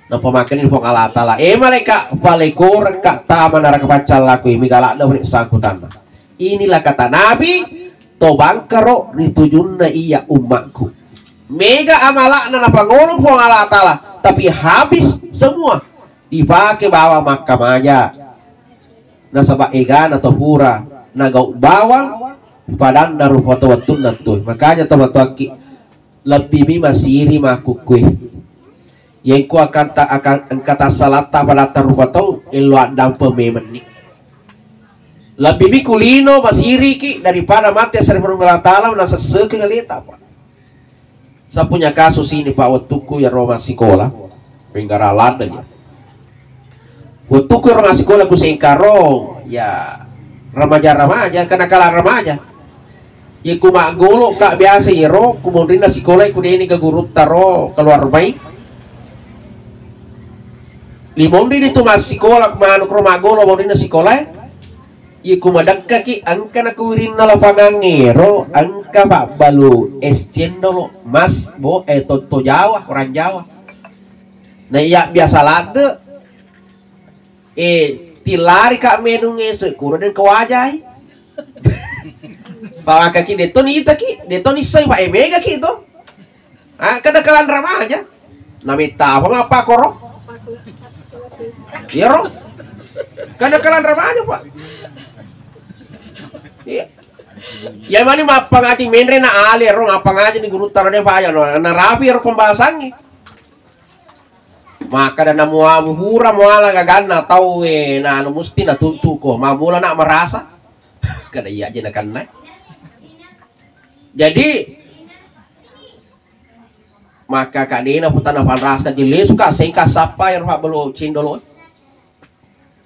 na pemakan ini pong Allah Ta'ala mereka palekor kak tama naraka pacal laku imi galak na ulit sangkutan. Inilah kata Nabi tobangkaro ritujun na iya umatku mega amalak na napangulong pong Allah Ta'ala tapi habis semua dipakai bawa makam aja nasabak egan atau pura nagau bawang padan naruh foto watun nantu makanya teman-teman lebih masiri makukui yang ku akan kata salata pada taruh foto elo andam pememen ni lebih kulino masiri ki daripada mati asal berumah nasa seke ngelita pak. Saya punya kasus ini pak waktuku ya Roma sekolah pinggaralan aja waktuku Roma sekolah ku sengkarong ya remaja kenakalan remaja ya ku mak golo kak biasa ya ro kemudian sekolah ku ini ke guru taro keluar rumah limondi itu masih sekolah manuk rumah golo mau di sekolah ya ku madangka ki angka na kurin na lapangangero angka pak balu escendolo mas bo toto Jawa orang Jawa nah iya biasa lade tilari kak menungnya sekuro dan kewajai bawa kaki detoni ita ki detoni say pak mega ki itu kadang-kadang ramah aja namita apa korok iya ro kadang-kadang ramah aja pak iya ya mana mapang ati menre na ali ro ngapang aja ni guru tarane pak ya na rapi ro pembahasannya maka dan muamu hura muala gagana tau na anu musti na tuntu ko mamula nak merasa kada iya aja kan naik jadi maka kadena putana panras ka jile suka sengka sapai ro belo cindolo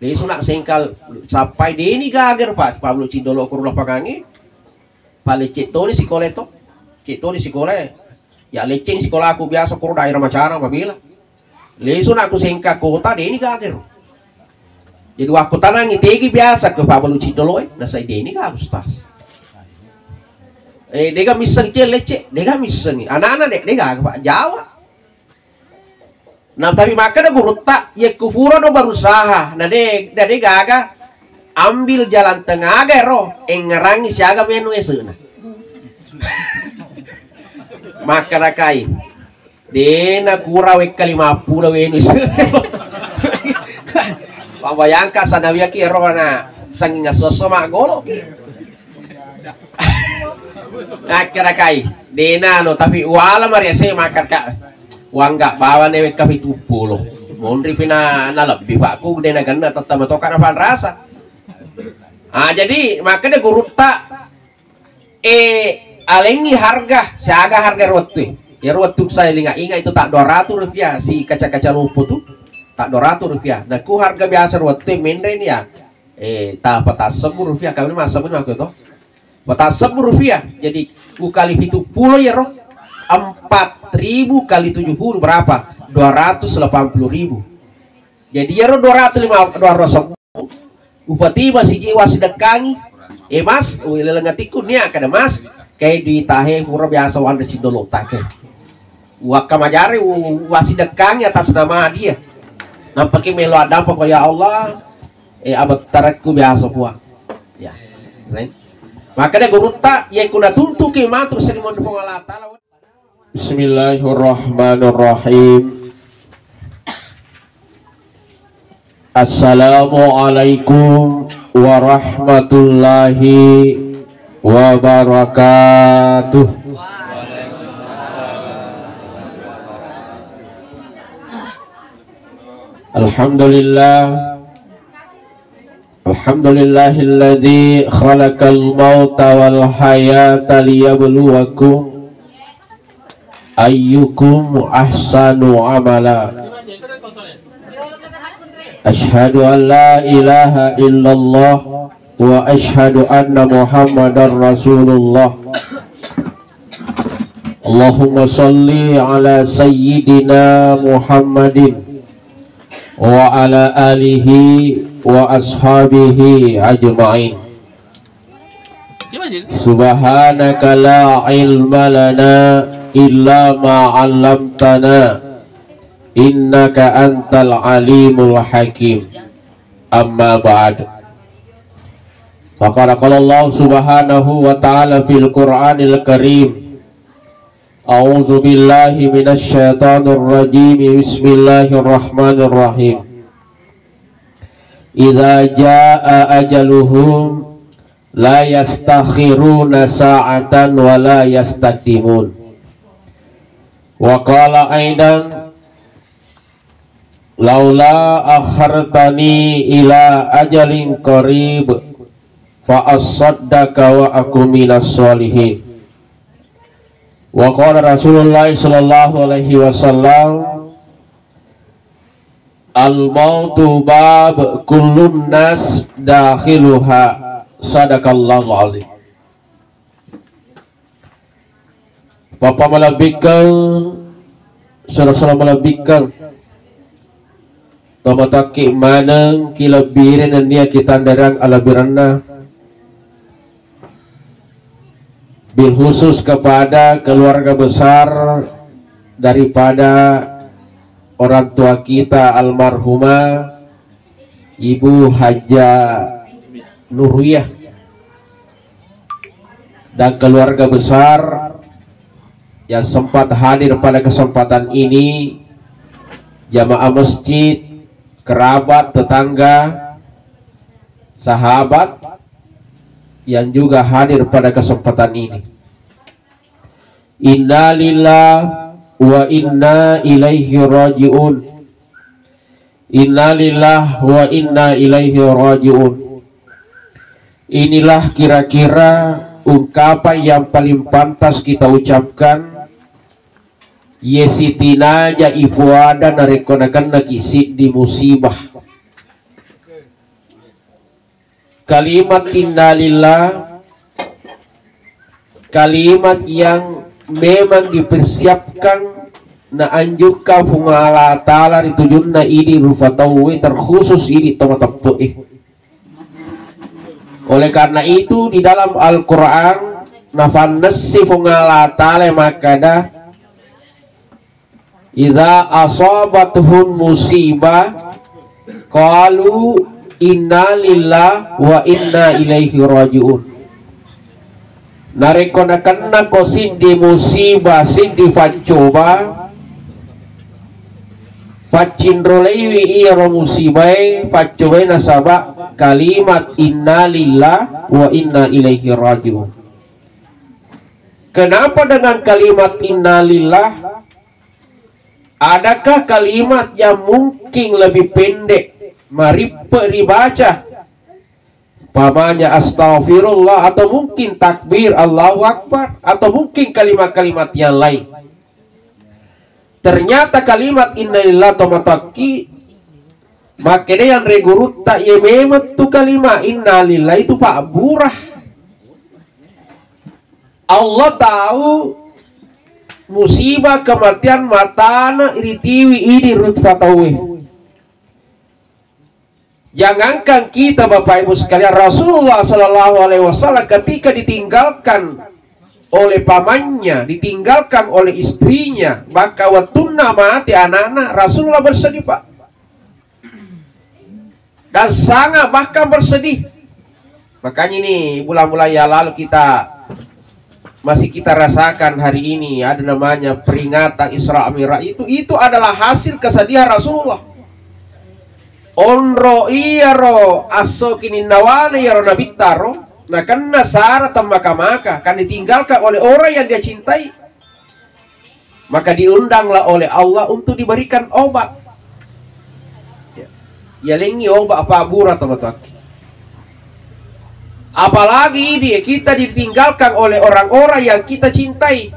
lesu nak sengkal sapai deni gager pak Pablo cindolo kurula pagangi pale cetoni sekolah to cetoni sekolah ya leceng sekolah aku biasa kuru daerah macana mabila lesu nak aku sengka kota deni gager jadi waktu tanang itegi biasa ke Pablo cindolo nasa deni ga ustaz dega miseng lecce dega miseng anak-anak dega pak Jawa nah tapi maka ada guru tak ya kufuro no berusaha nah dega gaga ambil jalan tengah aga ro ngerangi siaga menu esuna maka rakai dena kura wek 50 menu pambayangka sanawia ki ro na sanging sosoma golo ki nah kira-kai dena no tapi wala maria saya makan kak wangga bawa newek kapi tupulo mondri pina na lebih pak ku dena ganda tetap matokan apa rasa jadi makanya guru tak alengi harga siaga harga roti ya roti saya ingat itu tak 200 rupiah si kaca-kaca lupu tuh tak 200 rupiah nah ku harga biasa roti mendre ini ya tak petas 10 rupiah kami masa pun aku tuh petas 10 rupiah jadi ku kali itu pulau ya roh 4.000 kali 70 berapa 280.000 jadi ya roh 250 upati masih jiwa sedekangi mas lelengatikun nih kada mas kayak di tahe pura biasa wanda cindolo take waka majare wasi dekangi atas nama dia nampaknya melo ada pokoknya Allah abad tarakku biasa puak ya right? Makanya guru tak yang kuna tuntuk ke matur sering mau dukung Allah Ta'ala. Bismillahirrahmanirrahim. Assalamualaikum warahmatullahi wabarakatuh. Alhamdulillah. Alhamdulillahilladzi khalaqal mauta wal hayata liyabluwakum ayyukum ahsanu amala. Asyhadu an la ilaha illallah wa asyhadu anna Muhammadar Rasulullah. Allahumma salli ala sayyidina Muhammadin wa ala alihi wa ashabihi ajma'in. Subhanaka la ilma lana illa ma 'allamtana innaka antal alimul hakim. Amma ba'd. Faqala qala Allah subhanahu wa ta'ala fil Qur'anil Karim. A'udzu billahi minasy syaithanir rajim. Bismillahirrahmanirrahim. Idza jaa ajaluhum la yastakhiruna sa'atan wa la yastaqdimun. Wa qala aidan laula akhartani ila ajalin qarib fa asaddaka wa aku minas sholihin. Wa qala Rasulullah sallallahu alaihi wasallam al mautu bab kullun nas dakhiluha. Sadaqallahu azim. Bapak malabikkan surah malabikkan tomataki manang kilabirin dan dia kita darang alabirana bil khusus kepada keluarga besar daripada orang tua kita almarhumah Ibu Haja Nurwiyah dan keluarga besar yang sempat hadir pada kesempatan ini, jamaah masjid, kerabat, tetangga, sahabat yang juga hadir pada kesempatan ini. Inna lillahi wa inna ilaihi raji'un. Inna lillahi wa inna ilaihi raji'un. Inilah kira-kira ungkapan yang paling pantas kita ucapkan yesitina ja ipuada narekonakan nakisi di musibah. Kalimat innalillah, kalimat yang memang dipersiapkan na anjuka fungala ta'ala ditujun na ini rufatawi terkhusus ini tomatappo Oleh karena itu di dalam Al-Quran nafannasi fungala ta'ala makada idza asabatuhum musibah qalu inna lillahi wa inna ilaihi raji'un. Narekonakanna ko sindi musibah sindi fancoba facindrolewi iya musibah fancoba nasaba kalimat inna lillahi wa inna ilaihi raji'un. Kenapa dengan kalimat inna lillahi? Adakah kalimat yang mungkin lebih pendek mari dibaca? Pamanya astaghfirullah atau mungkin takbir Allahu Akbar atau mungkin kalimat-kalimat yang lain. Ternyata kalimat innalillah tomataki makanya yang regurut tak ya memang tu kalimat innalillah itu pak burah. Allah tahu musibah kematian matana iritiwi ini rutfatawi. Jangankan kita Bapak Ibu sekalian, Rasulullah Shallallahu Alaihi Wasallam ketika ditinggalkan oleh pamannya, ditinggalkan oleh istrinya, maka watunna mati anak-anak, Rasulullah bersedih Pak, dan sangat bahkan bersedih. Makanya ini bulan-bulan yang lalu masih kita rasakan hari ini ada namanya peringatan Isra Mi'raj itu adalah hasil kesedihan Rasulullah. Onro iyaro asokini nawane yaro nabitaro nah karena syarat maka kan ditinggalkan oleh orang yang dia cintai, maka diundanglah oleh Allah untuk diberikan obat. Ya lengi obat apa burat teman-teman. Apalagi kita ditinggalkan oleh orang-orang yang kita cintai.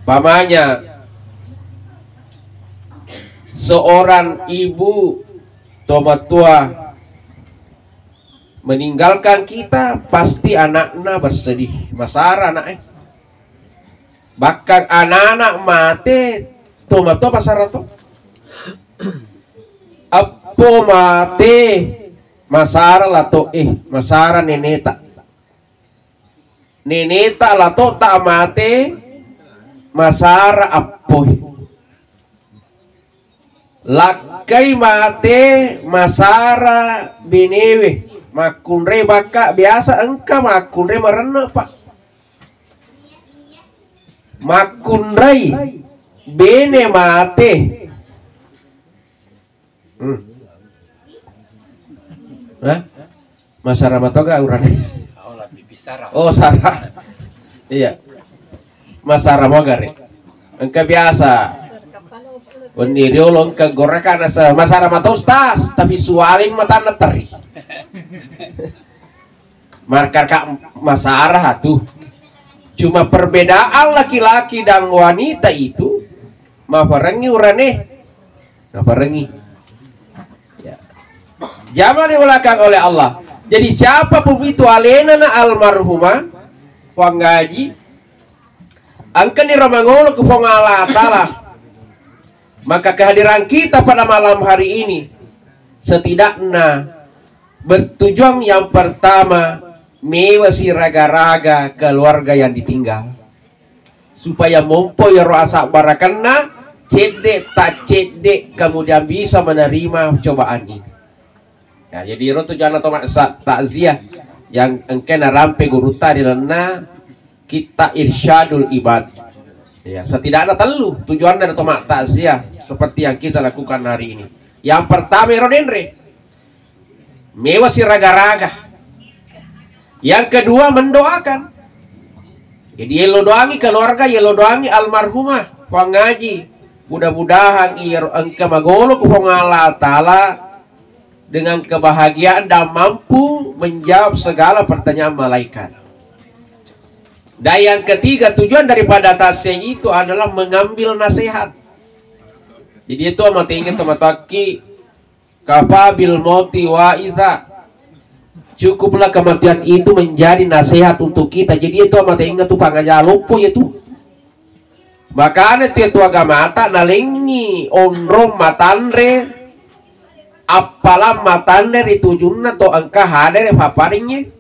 Pamannya seorang ibu tua meninggalkan kita, pasti anaknya bersedih. Masara anak bahkan anak-anak mati tua pasara to apa mati masara lato masara neneta lato tak mate masara apoy lakai mate masara benewe makunre baka biasa engka makunre marana pak makunrai bene mate Hah? Masara matoga urane oh Sarah iya Masara mogare engka biasa Wani riolong ke gorekan asa Masara matos tas tapi sualing mata neteri markar kak Masara tuh cuma perbedaan laki-laki dan wanita itu mafarengi urane mafarengi ya. Jangan diulangkan oleh Allah. Jadi siapapun itu alena almarhumah wangaji angka ni ramangolo ke Allah Ta'ala. Maka kehadiran kita pada malam hari ini setidaknya bertujuan yang pertama mewasi raga-raga keluarga yang ditinggal supaya mompo ya rasa barakanna cedek tak cedek kemudian bisa menerima cobaan ini ya, jadi itu tujuan atau takziah yang engkena rampe guru tadi lena kita irsyadul ibad ya, setidaknya telu tujuan dari tomak takziah seperti yang kita lakukan hari ini. Yang pertama Rodendre mewasi raga-raga. Yang kedua mendoakan. Jadi yelo doangi keluarga, yelo doangi almarhumah pangaji. Mudah-mudahan engke magolo ku Allah Ta'ala dengan kebahagiaan dan mampu menjawab segala pertanyaan malaikat. Dan yang ketiga tujuan daripada tasya itu adalah mengambil nasihat. Jadi itu amat ingat teman-teman kafabil mauti wa idza. Cukuplah kematian itu menjadi nasihat untuk kita. Jadi itu amat ingat tuh pangaja lupa itu. Makanya itu agama mata nalengi onrom matanre apalah matanre itu junna to angka hadir paparingnya.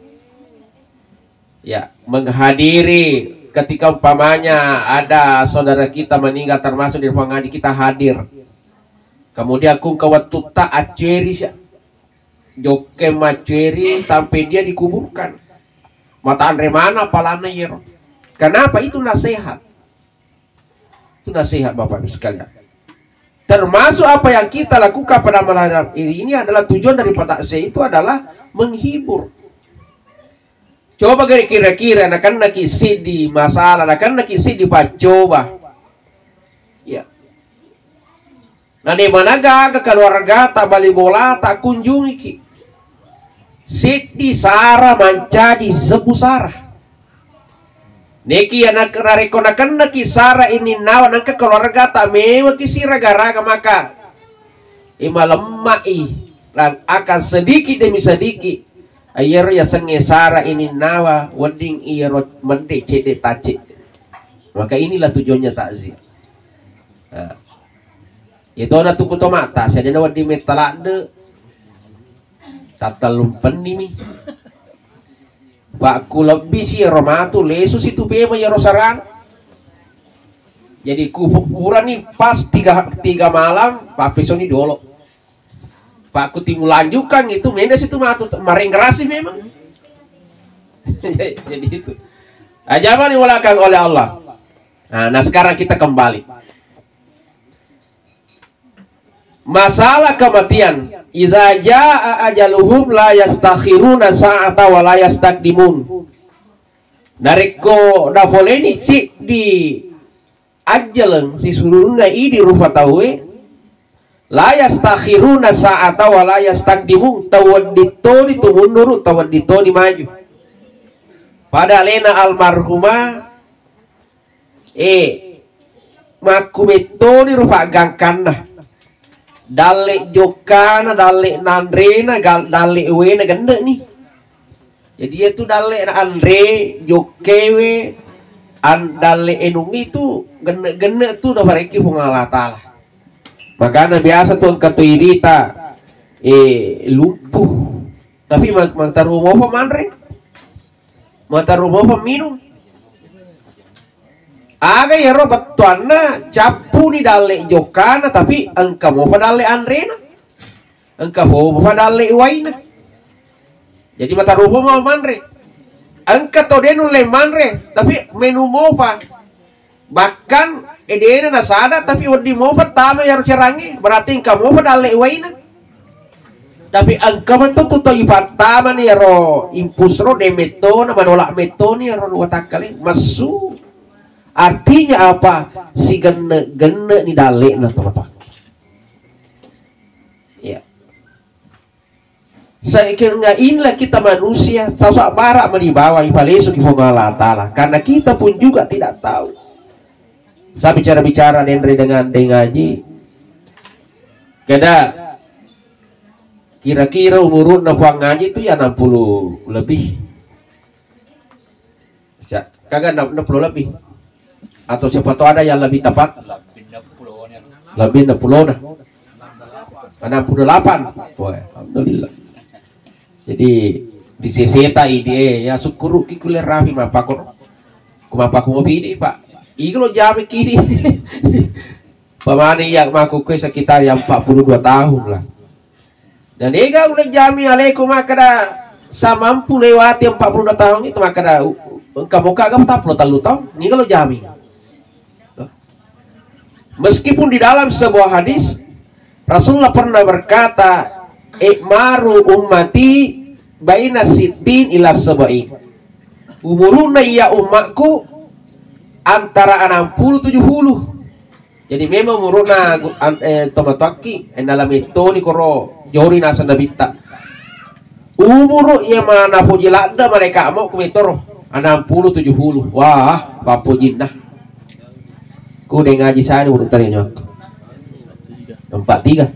Ya, menghadiri ketika umpamanya ada saudara kita meninggal termasuk di ruang ngaji kita hadir. Kemudian aku kawat tak aceri joke maceri sampai dia dikuburkan. Mata andre mana palana yero. Kenapa itu nasihat? Itu nasihat Bapak Ibu sekalian. Termasuk apa yang kita lakukan pada malam ini adalah tujuan daripada itu adalah menghibur. Coba kira-kira akan nak isi di masalah, akan nak isi di pacoba. Ya. Nah di mana ke keluarga tak balik bola tak kunjungi ki. Sidi Sarah mencaji sebu Sarah. Neki anak rareko akan nak Sarah ini nawan ke keluarga tak mewah kisi raga-raga maka ima lemai dan akan sedikit demi sedikit ayer ya senge Sarah ini nawa wedding ierot mende cede tace. Maka inilah tujuannya takziah. Nah. Itu ada tuku tomata, saya ada di metalade, tata lumpen ini. Bakku lebih sih romatu lesus itu bema ya rosaran. Jadi kuburan nih pas tiga malam, Pak Pisoni dolo. Pakku timul lanjukan itu mendes itu matu maring kerasi memang. Jadi itu. Ajaban dimulakan oleh Allah. Nah sekarang kita kembali. Masalah kematian, iza jaa ajaluhum la yastakhiruna sa'ata wa la yastaqdimun. Nariko dafoleni si di ajaleng si suruna i di rupa tawe la yastakhiruna sa'ata wa la yastaqdimun tawaddito itu mundur tawaddito di maju. Pada lena almarhumah makumeto di rupa gangkana. Dalik jokana, dalik nandrena, dalik wena ganda nih. Jadi itu dalik andre jokewe, dalik enungi itu ganda tuh udah mereka Allah Ta'ala. Makanya biasa tuh katuirita lumpuh. Tapi mantar rumah apa manre? Mantar rumah apa minum? Aga ya robat tuanna capu ni dale jokana tapi engka mau padale andrena, engka mau padale waina. Jadi mata rupa mau manre, engka todenu le manre tapi menu mau pa, bahkan edena nasada tapi wadi mau pertama yang cerangi berarti engka mau padale waina. Tapi angka man to pertama ni ro impus ro demeto na manolak meto ni ro watakali masu. Artinya apa? Si genne ni dale na teman-teman. Ya. Saya kira inilah kita manusia sosok barak manibawa ipalesu ki Allah Taala karena kita pun juga tidak tahu. Saya bicara-bicara dengan ngaji. Kada kira-kira umurun nafuang ngaji itu ya 60 lebih. Ya, kagak 60 lebih. Atau siapa tahu ada yang lebih tepat? Lebih 60 dah. 68. Wah, alhamdulillah. Jadi di seseta ide ya syukur ki kuliah rafi mapakor. Kumapaku ngopi ini, Pak. Iko lo jami kini. Pamani yang maku ke sekitar yang 42 tahun lah. Dan ega udah jami alaikum makada samampu lewati 42 tahun itu makada kamu kagak tak perlu tahu tahu. Ini kalau jami. Meskipun di dalam sebuah hadis Rasulullah pernah berkata, "Ikmaru ummati baina sitin ila sab'in." Umuruna ya umatku antara 60 70. Jadi memang umuruna tomataki dalam itu ni koro jori nasa nabita. Umur yang mana pujilada mereka mau kumetor 60 70. Wah, papujinah. Ku de ngaji sana urut tanya. 43.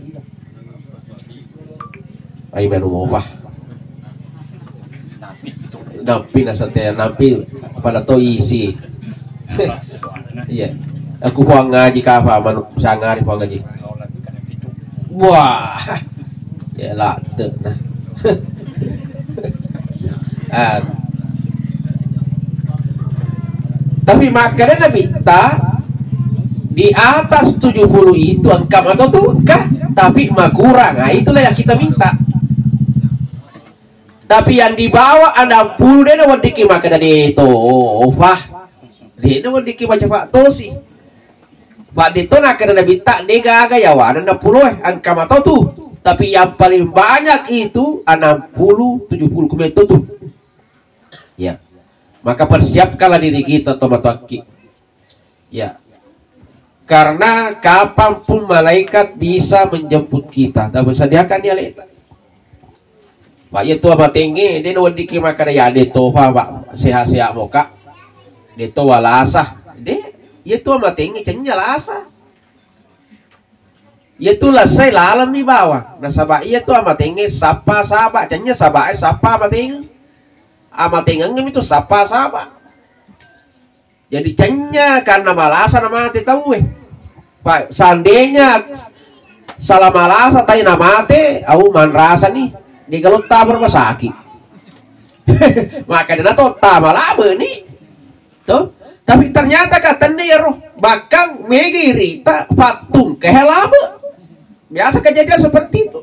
Ai baru mau apa? Nampi nasatya nampi pada to isi. Iya. Aku puang ngaji ka apa manu sangari puang ngaji. Wah. Ya lah deh nah. Tapi makanya kita di atas 70 itu angka atau tuh kah? Tapi kurang. Nah, itulah yang kita minta. Tapi yang di bawah 60 dia wadiki maka dari itu. Wah. Dia wadiki baca Pak Tosi. Pak Dito nak kena minta dia gaya wadah 60 angka atau tuh. Tapi yang paling banyak itu 60 70 itu tuh. Ya. Maka persiapkanlah diri kita tomataki. Ya. Karena kapanpun malaikat bisa menjemput kita dan bersediakan dia letak. Pak itu apa tinggi dia nuwandiki maka ya deto pak sehat-sehat moka deto walasa dia itu apa tinggi cenya lasa itu lasai lalam di bawah nasabak itu apa tinggi sapa sabak cenya sabak sapa apa tinggi itu sapa sabak. Jadi cenya karena malasa nama mati tahu Pak seandainya salah malasa tadi nama mati au man rasa nih di kalau tabur sakit. Maka dia tahu malaba nih tuh tapi ternyata kata roh bahkan megirita patung kehelaba biasa kejadian seperti itu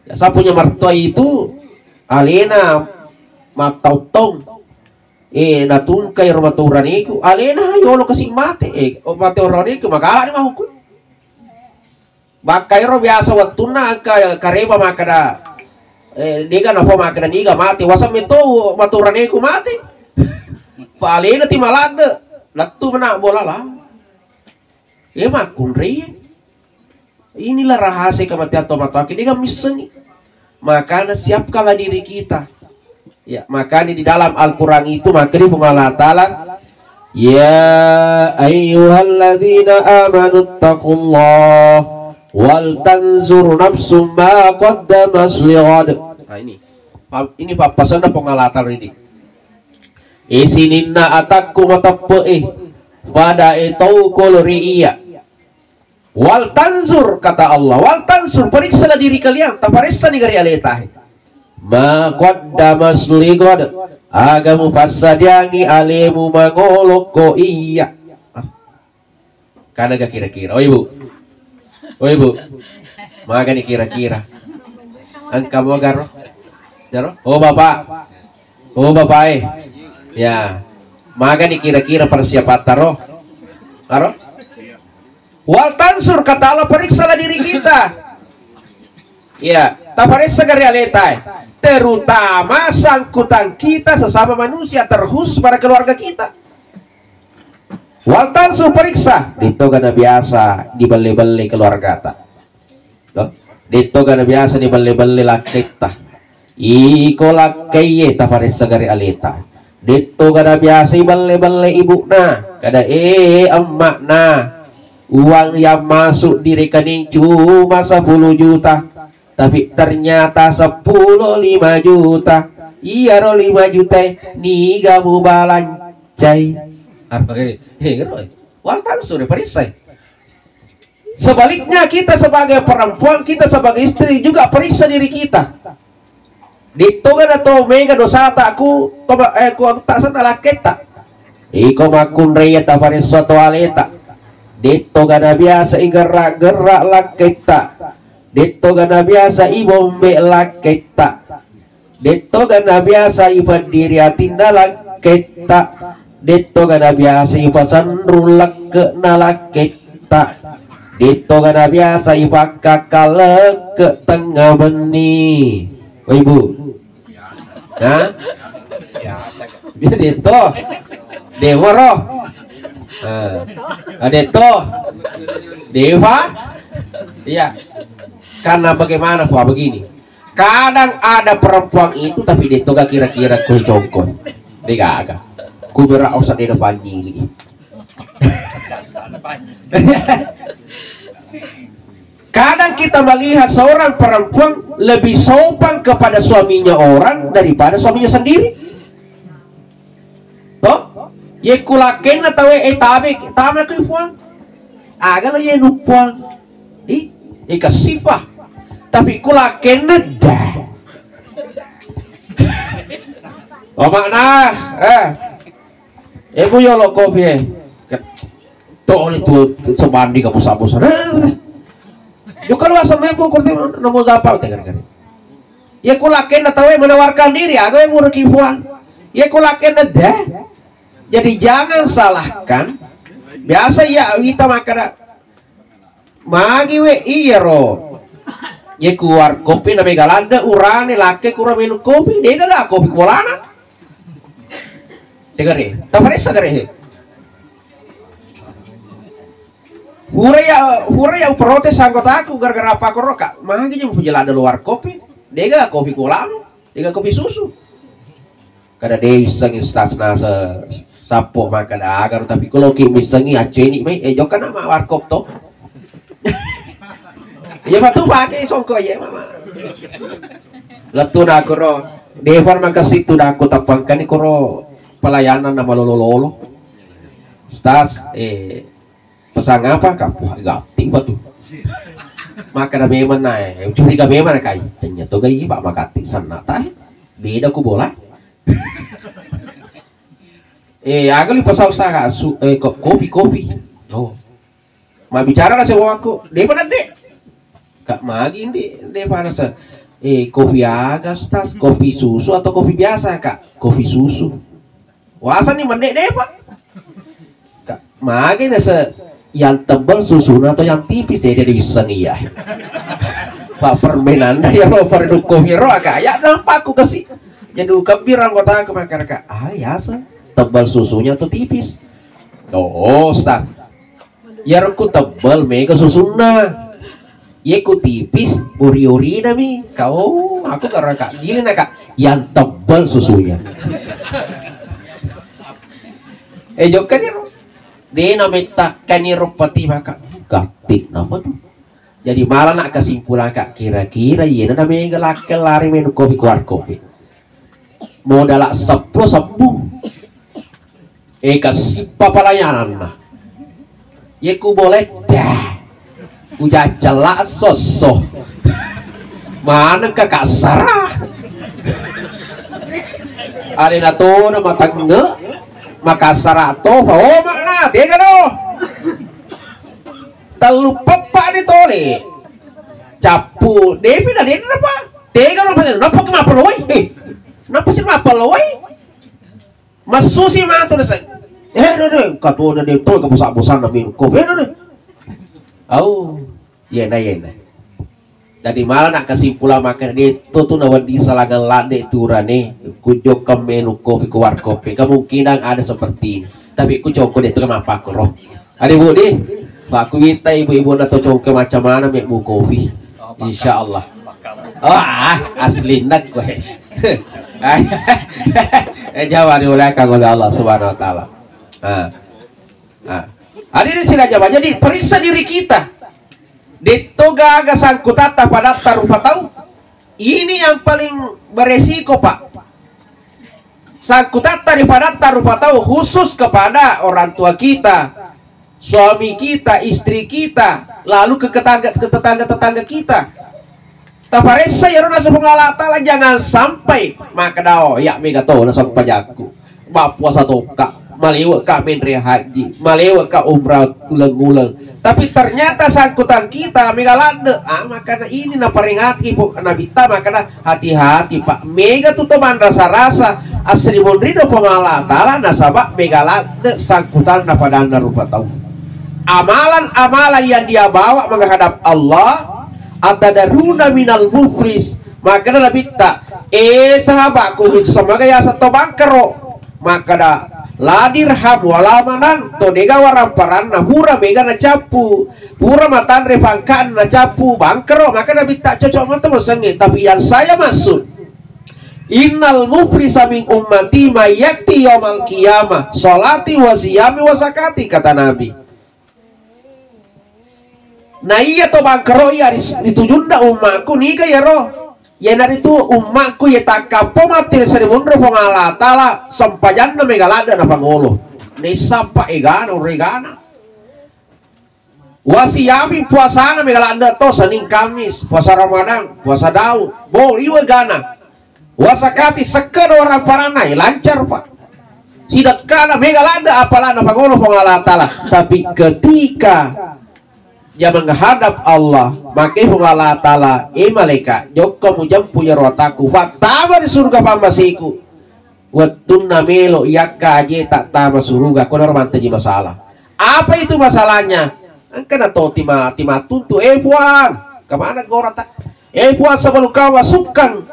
ya, saya punya mertua itu alena matautong natun kay rumaturan iku alena yolo kasing mate mate orang iku makala ni mahukun bakay ro biasa watuna ka kareba makada diga na po makada niga mate wasam ito maturan iku mate pa alena ti malada latu mana bola lah makun ri inilah rahasia kematian tomataki diga miseni makanya siapkanlah diri kita. Ya, maka di dalam Al-Qur'an itu maka di Allah Ta'ala ya ayyuhalladzina amanu taqullah wal tanzur nafsum ma qaddamat lighad. Nah ini papasan pengalatan ini. Isininna atakku matappe pada itu koloriya. Wal tanzur kata Allah, wal tanzur periksalah diri kalian, taparissa di gari aletah. Ma qaddamas ligad agamu fasadiangi alemu mangolok ko iya Karena gak kira-kira. Oh ibu, maga nih kira-kira. Angka mau garo, garo. Oh bapak, ya, maga nih kira-kira persiapan taruh, taruh. Wal tansur kata Allah, periksalah diri kita. Ya, tak periksa ke realita, terutama sangkutan kita sesama manusia, terkhusus pada keluarga kita. Wal tansur periksa, itu karena biasa dibeli-beli keluarga ta. Itu karena biasa dibeli-beli lakita. Iko lakiye tak periksa ke realita. Itu karena biasa dibeli-beli ibu na, kada emak na. Uang yang masuk di rekening cuma 10 juta, tapi ternyata 10 5 juta. Iya ro 5 juta nih kamu balancai. Apa ini? Wal tansur perisai. Sebaliknya kita sebagai perempuan, kita sebagai istri juga periksa diri kita. Ditogan atau mega dosa takku, aku tak salah kita. Iko makun raya tak pada suatu aleta. Dito gana biasa gerak-gerak lakita. Dito gana biasa ibombe lakita. Dito gana biasa ibadiri atinda lakita. Dito gana biasa ipasandru lak na lakita. Dito gana biasa ipakakal ke tengah beni. Oh ibu, nah, biar dito, dewaro. Ada itu Dewa, iya. Karena bagaimana Pak begini, kadang ada perempuan itu tapi dia tuh gak kira-kira ku jongkok, dia gak ku berak usah di depan gini. Kadang kita melihat seorang perempuan lebih sopan kepada suaminya orang daripada suaminya sendiri. Toh? Ye kulaken na tawe tabe tama ko puan agala ye nupuan ikasipah tapi kulaken na dah o makna ibu yo lo kopi to itu sebandi kamu sabos yo kalau asal mempo kurti namo gapal tegar ye kulaken na tawe menawarkan diri aga yang murki puan ye kulaken na dah. Jadi jangan salahkan. Biasa ya kita makan magi we iya ro. Ye keluar kopi na megalanda urane laki kurang minum kopi, dia gak kopi kolana. Dengar deh, tak perisa gare. Hure ya protes anggota aku gara-gara apa koroka. Magi je penjelada luar kopi, dia gak kopi kolana, dia gak kopi susu. Kada dia iseng istasna sapo makan agar tapi kalau kimi sengi aceni mai jok kana ma warkop to ya batu pakai songko ya mama letu na kuro devan makasih tu aku tapangkan ni kuro pelayanan nama lolo stas pesan apa kapu gapti batu makan memang naik curi ka memang kai ternyata gay pak makati sana tah beda ku bola agak lipat salsa kopi. Oh, mau bicara lah sama aku. Dia mana dek? Kak magi dia mana sa? Kopi agak tas, kopi susu atau kopi biasa kak? Kopi susu. Wasa nih mendek deh pak. Kak magi nasa yang tebal susu atau yang tipis dia bisa nih ya. Pak permainan ya lo pada kopi roh kak. Ya nampak aku kasih. Jadi kebir anggota aku makan kak. Ya sa. Tebal susunya tuh tipis. Oh, start. Ya aku tebal mega susuna. Ya aku tipis, uri-uri nami. Kau, aku karena kak gini nak kak, yang tebal susunya. Jokan ya, dia namanya kaniro pati maka gaktik nama tuh. Jadi malah nak kesimpulan kak kira-kira ya namanya gelakel lari minum kopi keluar kopi. Modal sembuh. Kasih papalayanan nah. Ya ku boleh dah. Udah celak sosok. Mana kakak Sarah? Ada na to na matangga. Makasara to. Oh makna, tiga no. telu pepak ni tole capu Devi dah dia apa tega napa kenapa loy napa sih apa loy masusi mah tu dah katu dah dia tu kebusan-busan nabi kopi dah oh iya nah jadi malah nak kesimpulan makan dia tu nawan di salangan lade turane kujok kemenu kopi keluar kopi kemungkinan ada seperti ini tapi ku coko dia tu apa aku roh ada bu di pak ku minta ibu-ibu atau coko macam mana mek bu kopi insyaallah asli nak gue jawab diulakan oleh Allah subhanahu wa ta'ala hadirin sila jawab jadi periksa diri kita ditoga aga sangkutata pada tarupa tahu ini yang paling beresiko pak sangkutata daripada tarupa tahu khusus kepada orang tua kita suami kita istri kita lalu ke tetangga kita taparesa ya rona subhanahu ta'ala jangan sampai maka dao ya mega to na sampai jaku ba puasa toka malewa ka menre haji malewa ka umrah ulang-ulang tapi ternyata sangkutan kita mega lande makanya ini na peringati po nabita makanya hati-hati pak mega tutupan rasa-rasa asli mondrido pengala ta'ala nasabak mega lande sangkutan na padana rupa tahu amalan-amalan yang dia bawa menghadap Allah atadaruna minal muflis makanya nabita sahabatku semoga ya satu bangkero makanya la dirham wala manan to dega waramparan na hura mega na capu hura matan repangkan na capu bangkero maka nabi tak cocok mata mosange tapi yang saya maksud innal muflisa min ummati mayakti yaumal qiyamah salati wa siyami wa zakati kata nabi nah iya to bangkero ya ditujunda umatku nika ya roh ya dari itu umatku ya tak kapo mati serimundro pengala tala sampajan na megalada na pangolo ni sapa egana regana wasiyami puasa na megalada to Senin Kamis puasa Ramadan puasa Daud bol iwa gana wasakati seker orang paranai lancar pak sidat kana megalada apalah na pangolo pengala tala tapi ketika dia menghadap Allah makai Allah ta'ala malaikat joko mujam punya rotaku faktama di surga pambasiku watun namelo yakka aje tak tama surga kau normal teji masalah apa itu masalahnya kena to tima tuntu puan kemana gora tak puan sebelum kau masukkan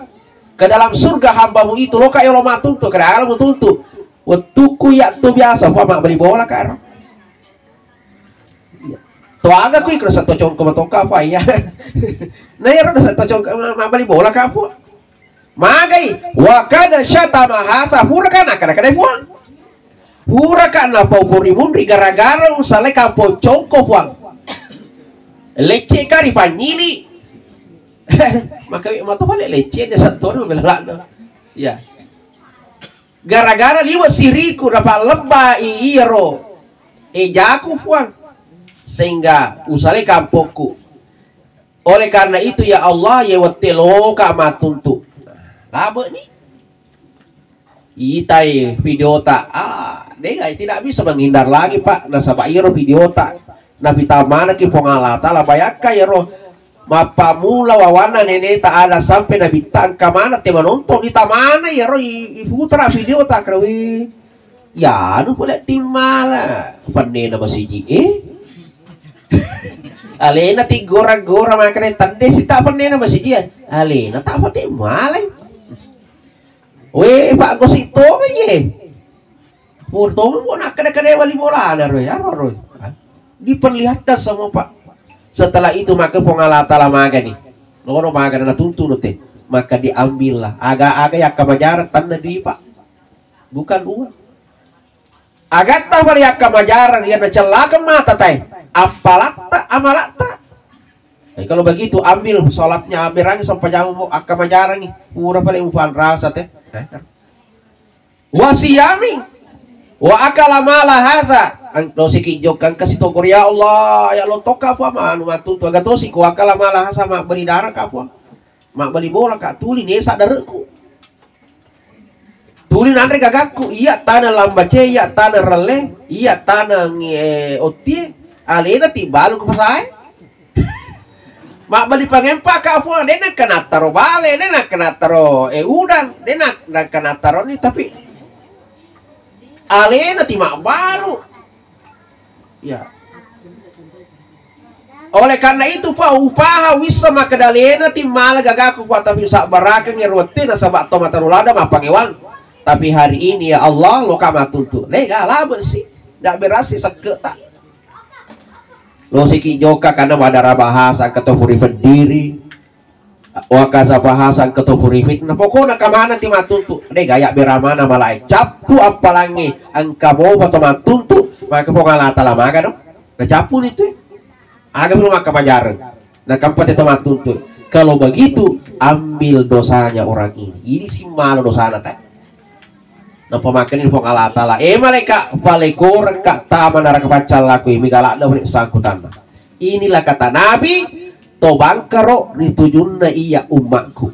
ke dalam surga hambamu itu lo kayak lo matuntu ke dalam tuntu watuku ya tu biasa mak beli bola kan tuaga ku ikut satu cong kematoka apa ya nah ya udah satu cong mabali bola kapu magai wakada syata mahasa huraka kada puang huraka na paupuri mundri gara-gara usale kapo congko puang lece kari panyili maka mato balik lece dia satu no belakang ya gara-gara liwa siriku dapat lebah iro jaku puang sehingga usale kampungku oleh karena itu ya Allah ya watelo ka matuntu labe nih itai video tak dia tidak bisa menghindar lagi pak nasabak iro video tak nabi tamana ki pongalata la bayaka ya roh mapa mula wawana nene tak ada sampai nabi tangka mana tema nonton di tamana ya roh putra video tak krawi ya nu boleh timala panena masiji alena ti gora-gora makanya tande si tak pernah masih dia alena tak pati malay pak gosito ye purto mo nak kada wali bola ada roy diperlihatkan sama pak setelah itu maka pengalata lama nih lono maga na tuntun teh maka diambillah aga-aga ya kamajaran tanda di pak bukan uang agat tak balik kamajaran ya celakan mata teh apalata amalata kalau begitu ambil sholatnya ambil sampai jamu akamajarang pura paling ufan rasa teh wasiyami wa akala mala haza angto sikijokkan kasih tokor ya Allah ya lo toka apa manu matu tu agato si ku akala mala haza mak beri darah ka apa mak beli bola ka tuli nesa dareku tuli nandre gagaku iya tanah lambace iya tanah rele iya tanah otie alena tiba lu kupasai mak bali pangempa ka apa dena kena taro bale dena kena taro udang dena kena taro ni tapi alena ti mak balu ya. Oleh karena itu pa upaha wisa makadalena ti mala gagaku kuat tapi sak baraka ngerote na sabak to matarulada mapangewang tapi hari ini ya Allah lo kama tuntu lega lah bersih ndak berasi seke tak lo siki joka karena madara bahasa ketopuri berdiri wakasa bahasa ketopuri fitnah pokoknya kamana ti matuntu lega ya beramana malai capu apalangi angka mau atau matuntu maka pengalata lama kan dong na capu itu agak belum maka pajaran nah kampung itu matuntu kalau begitu ambil dosanya orang ini si malu dosanya tak na pemakan ini pengalata lah mereka palekor kak taman arah kepacal laku ini galak dah beri sangkutan inilah kata Nabi tobangkaro ditujunna iya umatku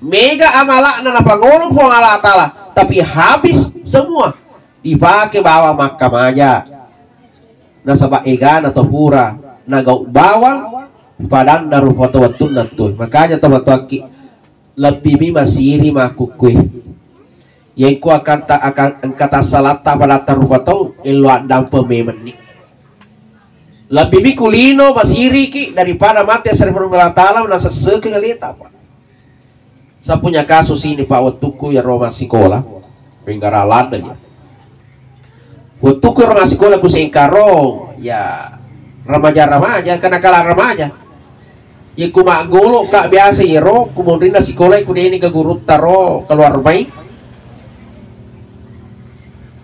mega amalak na pangolong pengalata lah tapi habis semua dipakai bawa makam aja na sabak egan atau pura na gau bawang padan naruh foto watun nantu makanya tobat waki lebih masiri makukui yang ku akan kata salata pada tarubato ilo adam pememen ni lebih kulino masiri ki daripada mati asal berumah taala nasa seke ngelita pak saya punya kasus ini pak waktuku ya Roma sekolah pinggaralan dia waktuku Roma sekolah ku seingkarong ya remaja kenakalan remaja ya ku mak golok kak biasa iro kemudian sekolah ku ini ke guru taro keluar baik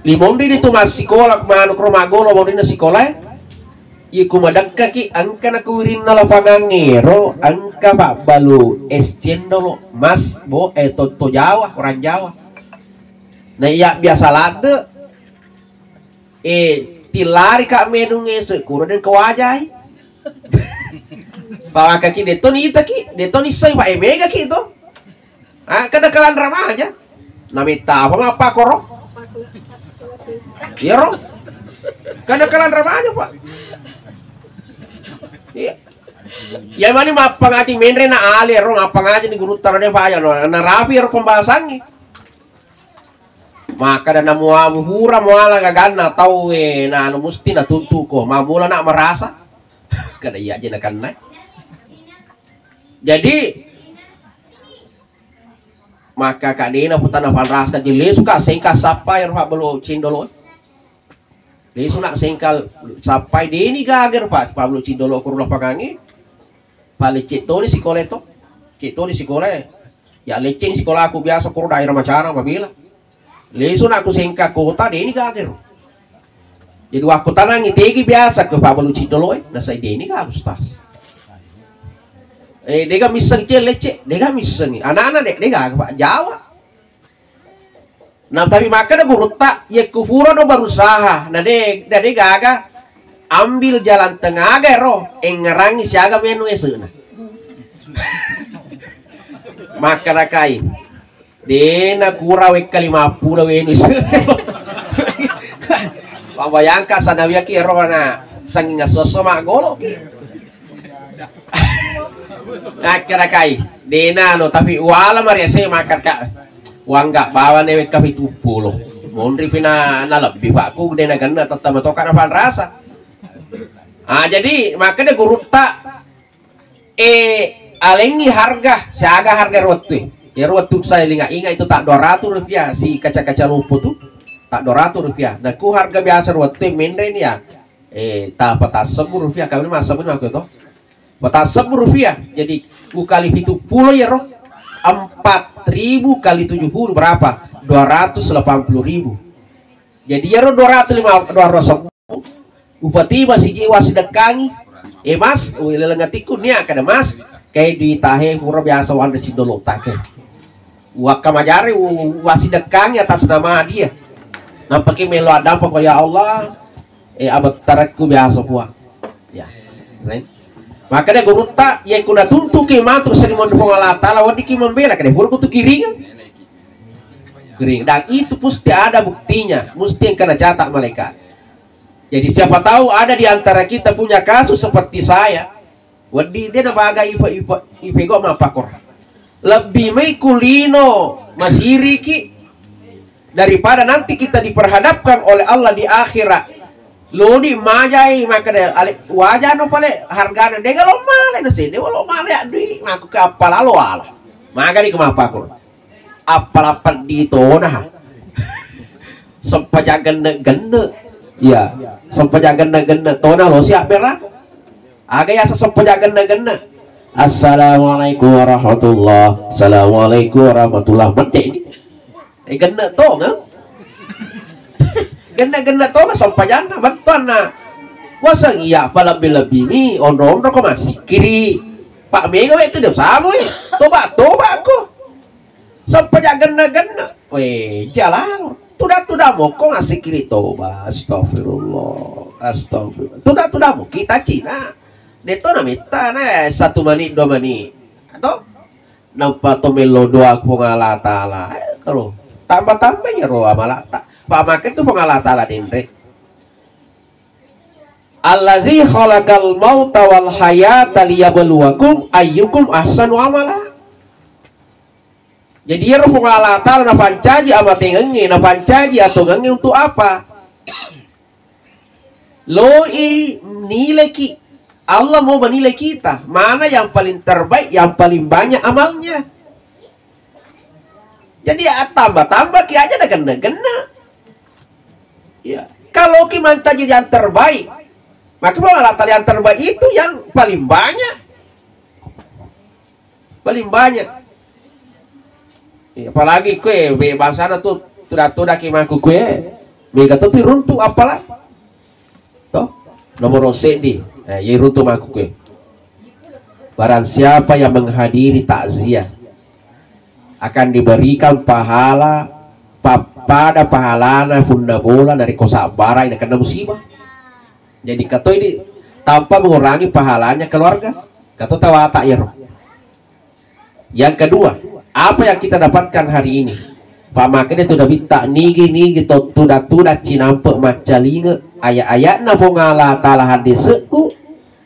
limondi itu masih sekolah manuk rumah golo mau dina sekolah iku madakka ki angka na kuwirin na lapangan ngero angka pak balu escendolo mas bo to Jawa orang Jawa nah iya biasa lade tilari kak menu ngese kuro dan kewajai bawa kaki detoni ita ki detoni say pak mega ki itu kada kalan ramah aja namita apa korok iya roh karena kalian ramahnya pak iya ya mana mah pengati menre na ali roh apa ngaji di guru tarane pak ya na rapi roh pembahasannya maka dan mua muhura muala gagana tahu na anu musti na tuntu ko mamula nak merasa kada iya aja kan naik jadi maka kak dina putana palras ka jile suka sengka sapai roh belo cindolo lesu nak sengkal sapai dini gager pak belo cindolo kurula pagangi pale cetoni sekolah to cetoni sekolah ya leceng sekolah aku biasa kur daerah macara mabila lesu nak aku sengka kota dini gager jadi waktu tanang itegi biasa ke pak belo cindolo nasa dini ga ustaz dega miseng cel lecek dega miseng anak-anak dega pak Jawa nah tapi maka ada guru tak ya kufura do berusaha nah dega aga ambil jalan tengah aga roh ngerangi siaga menu esuna maka rakai dena kura wek kali 50 menu bayangkan sana wiaki roh na sanging asoso mak golo ki akhirnya kai dena no tapi wala maria saya makan kak uang gak bawa newek kami 70 mondri pina na lebih pak aku dena ganda tetap metokan apa rasa jadi makanya guru tak alengi harga siaga harga roti ya roti saya ingat itu tak 200 rupiah si kaca-kaca lupu tuh tak 200 rupiah nah ku harga biasa roti mende ini ya tak petas 10 rupiah kami masa pun aku tuh petas 10 rupiah jadi ku kali itu pulau ya roh 4.000 kali 70 berapa 280.000 jadi ya roh 250 upati masih jiwa sedekangi mas lelengatiku nih kada mas kayak di tahe pura biasa wanda cindolo take waka majari wasi dekangi atas nama dia nampaknya melo ada pokoknya Allah abad tarakku biasa puak ya right? Makanya guru tak yang kuna tuntu ke matur sering mendukung Allah Taala wadi ki membela kada buruk tu kiringan kering dan itu pasti ada buktinya mesti yang kena catat malaikat Jadi siapa tahu ada di antara kita punya kasus seperti saya. Wadi dia nabaga ipego mapakor. Lebih mai kulino masiriki daripada nanti kita diperhadapkan oleh Allah di akhirat. Lodi majai maka wajah no pale hargana de kalau male no sini walau male adi ngaku ke apa lalu ala. Maka di kemapakor. Apalapan di tona. Sempaja gende-gende. Ya, sempaja gende-gende tona lo siap berak. Aga ya sempaja gende-gende. Assalamualaikum warahmatullah. Assalamualaikum warahmatullah. Mati. Gende to nga. Gende-gende to sempaja na bantuan na. Wasang iya pala lebih ni ono-ono ko masih kiri. Pak Mega itu dia sama toba aku. Sempaja gende-gende. Weh, jalan. Tudah mo kok ngasih kiri toba. Astagfirullah. Tudah mo kita Cina. Deto na mita na 1 menit 2 menit. Atau nampak to melo doa ko ngala taala. Kalau tambah-tambahnya roh amala tak. Pak makan tu ngala taala dendre. Allazi khalaqal mauta wal hayata liyabluwakum ayyukum ahsanu amala. Jadi ya roh Allah Ta'ala na pancaji amat ngengi na pancaji atau ngengi untuk apa? Loi nilai ki Allah mau menilai kita mana yang paling terbaik, yang paling banyak amalnya. Jadi ya tambah ki aja dah gena. Ya, kalau ki mancaji yang terbaik, maka Allah Ta'ala yang terbaik itu yang paling banyak. Paling banyak. Apalagi kue bangsa tuh tudah kimaku kue mega tuh runtuh apalah toh nomor CD ya runtuh maku kue. Barang siapa yang menghadiri takziah akan diberikan pahala pada pahalana funda bola dari kosabara ini kena musibah. Jadi kata ini tanpa mengurangi pahalanya keluarga. Kata tawata ya roh. Yang kedua, apa yang kita dapatkan hari ini? Pak makanya sudah minta nigi tudah cinampe macalinge ayat-ayat na pongala taala hadiseku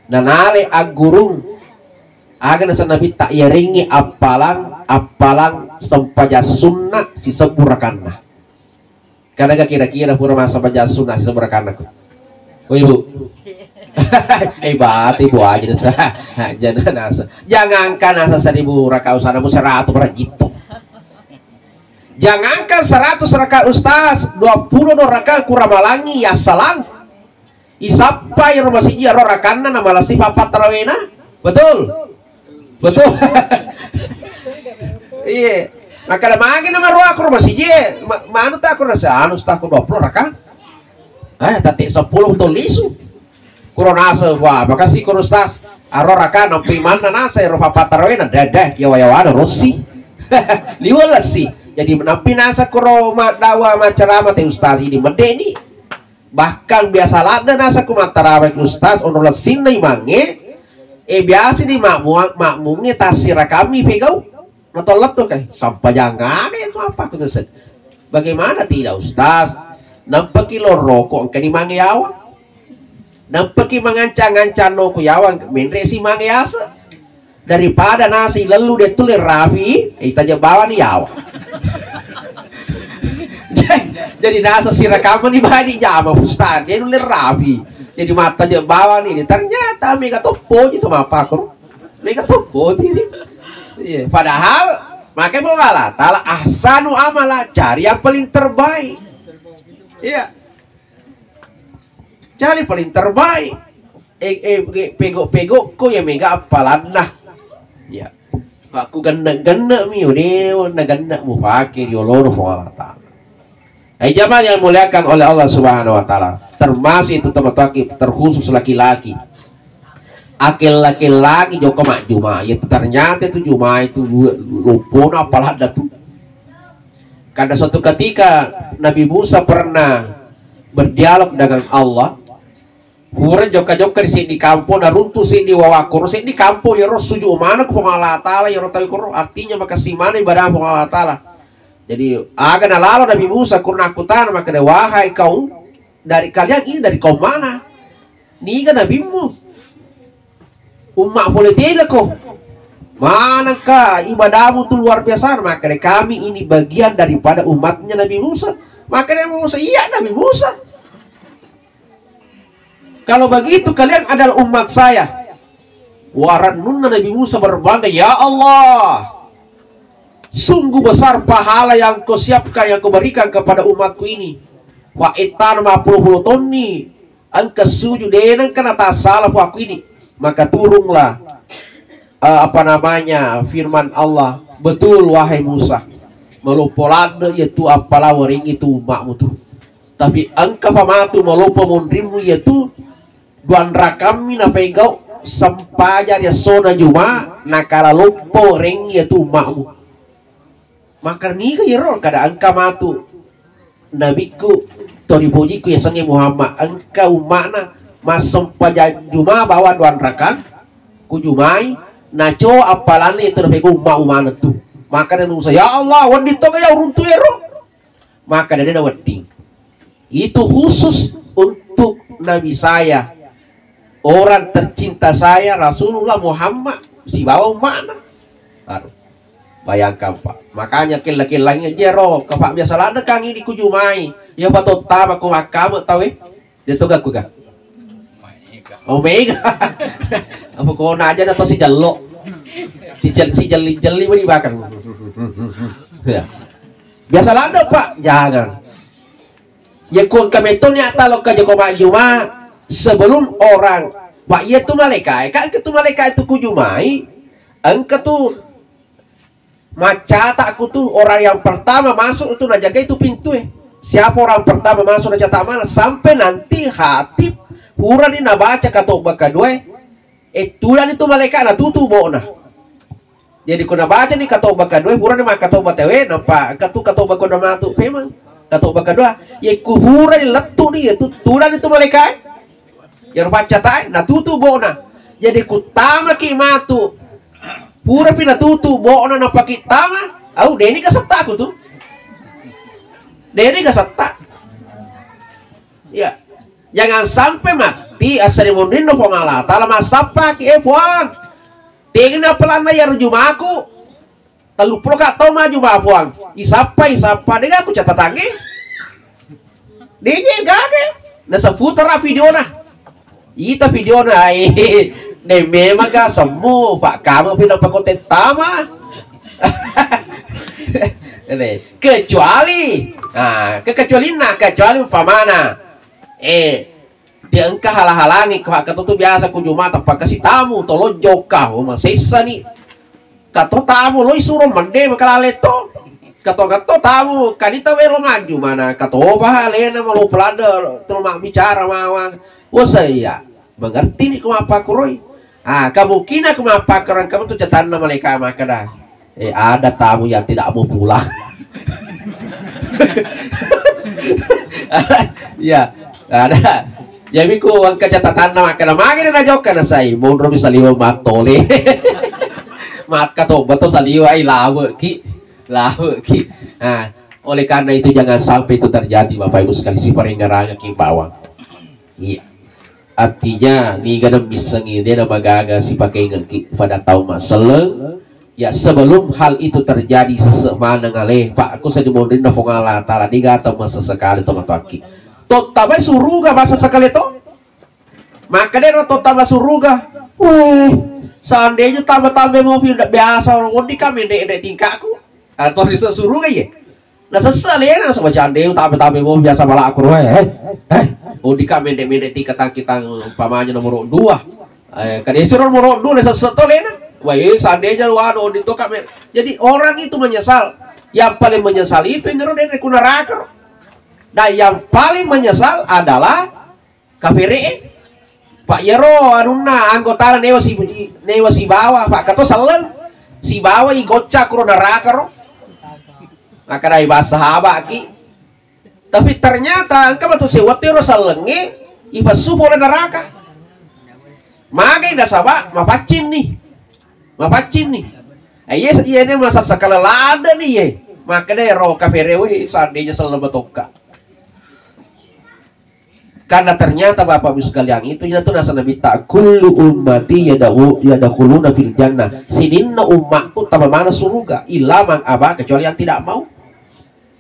nanale agurung aga na sanabi tak yaringi apalang sempaja sunnah si seburakanna. Kadaga kira-kira pura masa baca sunnah si seburakanna ko. Oh ibu. Ibu aja jangan nasa. Jangankan nasa 1000 rakaat usanamu 100 berjitu. Jangankan 100 rakaat ustaz, 20 rakaat kuramalangi ya salam. Isapa yang rumah siji ro rakanna nama lasi papat tarawena. Betul. Iya. Maka ada mangin nama ro aku rumah siji. Manu tak aku rasa anu ustaz aku 20 rakaat. Tadi 10 betul lisu. Kuronasa wah makasih kurustas aroraka nampi mana nasa eropa patarwena dadah yawa rosi liwala sih jadi nampi nasa kuro dawa macarama te ustaz ini medeni bahkan biasa lada nasa ku matarawa ustaz ono lesin na imange biasa di makmungi tasira kami pegau notolot tuh kay sampai jangan itu apa kutusan bagaimana tidak ustaz nampak kilo rokok kan imange yawa nampaki mengancang-ancang no kuyawang menre si mangyasa daripada nasi lalu dia tulir rapi itaja bawa nih yawa. Jadi nasa si rekaman nih badi jama ustaz dia tulir rapi jadi mata dia bawa nih ternyata mega topo itu apa kok mega topo ini padahal makanya mau ngalah tala ahsanu amala cari yang paling terbaik iya. Cari paling terbaik. Pegok ko ya mega apalan nah. Ya. Aku ganda mi udah ganda mu pakai diolor Allah Ta'ala. Jamaah yang muliakan oleh Allah Subhanahu wa taala. Termasuk itu teman-teman terkhusus laki-laki. Akil laki-laki joko mak juma. Ya ternyata itu juma itu lupun apalah datu. Karena suatu ketika Nabi Musa pernah berdialog dengan Allah. Kurang joka-joka di sini kampung dan runtuh sini wawakur sini kampung ya roh suju mana ke pengalah taala ya roh tahu kurang artinya makasih mana ibadah pengalah taala. Jadi aga nalalo Nabi Musa kurna akutan maka wahai kau dari kalian ini dari kaum mana? Ni kan nabimu. Umat politik kok. Manakah ibadahmu tuh luar biasa? Maka kami ini bagian daripada umatnya Nabi Musa. Maka Nabi Musa, iya Nabi Musa. Kalau begitu kalian adalah umat saya. Waranun Nabi Musa berbangga, ya Allah, sungguh besar pahala yang kau siapkan, yang kau berikan kepada umatku ini. Wa itan ma puluh tonni angka sujud denang kan atas salah aku ini. Maka turunlah firman Allah, betul wahai Musa, melupolade yaitu apalah waring itu umatmu tuh. Tapi angka pamatu melupa mundrimu yaitu duan rakami na pegau sampajar ya sona juma nakala lupo ring yaitu umatmu. Maka ni ka yero kada angka matu nabiku tori bojiku ya sange Muhammad angka umakna masampajar juma bawa duan rakam ku jumai naco apalane itu pegau umat tu. Maka dia nusa ya Allah wandi to kaya runtu yero. Maka dia ada wedi. Itu khusus untuk Nabi saya, orang tercinta saya Rasulullah Muhammad, si bawa mana? Aduh, bayangkan Pak. Makanya kila-kilanya jero, kapak biasa lada kang ini kujumai. Ya bato tama ko makam tahu dia tuh gak kuga. Omega. Apa ko na aja atau si jallo. Si jeli mau dimakan. Biasa lada Pak, jangan. Ya kun kami itu nyata lo kerja kau juma sebelum orang Pak ya tu malaikat kan ketu malaikat itu kujumai engkau tuh maca takku tuh orang yang pertama masuk itu najaga itu pintu siapa orang pertama masuk najaga mana sampai nanti hatib pura di nabaca katobak kedua itu malaikat na tutu bona. Jadi kuna baca ni katobak kedua pura di maka katobak tewe nampak katobak kuna matu memang katobak kedua ya kuhura di letu ni itu tulan itu malaikat yang baca tai na tutu bona. Jadi kutama ki matu pura pina tutu bona na pakitama au deni kasata aku tuh deni kasata ya jangan sampai mati asari mundin no pongala tala masapa ki puang tingna pelana ya rujumaku telu puluh kak toma juma puang isapa dengan aku catatangi DJ gage na seputar video na ita video na ne memang gak semu Pak kamu pinapakoten tama kecuali kecuali umpamana dia engkau halang-halangi kata tuh biasa kunjuma tanpa kasih tamu tolong joka masisa nih kata tamu lo isuruh mende makalale to kata tamu kanita wero maju mana kata bahalena mau pelada terus bicara mawang saya mengerti nih kumapa kuroi kamu kina kumapa kurang kamu tuh catatan mereka maka dah ada tamu yang tidak mau pulang ya ada jadi ku ang kacatatan na makana magin na joke na say monro misaliwa matole mat kato bato saliwa ay lawe ki oleh karena itu jangan sampai itu terjadi Bapak Ibu sekali si paringaranga ki bawang iya artinya ni gadam bisangi dia na magaga si pakai ngaki pada tahun maseleng ya sebelum hal itu terjadi sesemana ngale Pak aku saya dimondrin na fongala tala diga atau masa sekali tomataki totaba suruga bahasa sekali itu maka dia totaba suruga seandainya tambah-tambah mobil biasa orang di kami dek tingkahku atau bisa suruga ya nah sesal ya nah sama candeu tambah-tambah mobil biasa malah aku di kami dek tingkah kita umpamanya nomor 2 kan disuruh nomor 2 sesetol ya wah seandainya lu di to kami jadi orang itu menyesal yang paling menyesal itu ini dari kunaraka. Nah yang paling menyesal adalah KPRI Pak Yero anuna anggota newa si bawa Pak kato salen si bawa i gocak kuro neraka ro maka dari bahasa sahabat ki tapi ternyata engkau batu sewatiro salenge i pasu boleh neraka magai dah sahabat mapacin nih yes iya ini masa sekala lada nih maka dari ro KPRI seandainya selalu betoka Karena ternyata Bapak Ibu sekalian itu nasa Nabi tak kullu ummati yadakhuluna fil jannah. Sininna umatku tambah mana surga illa man aba, kecuali yang tidak mau.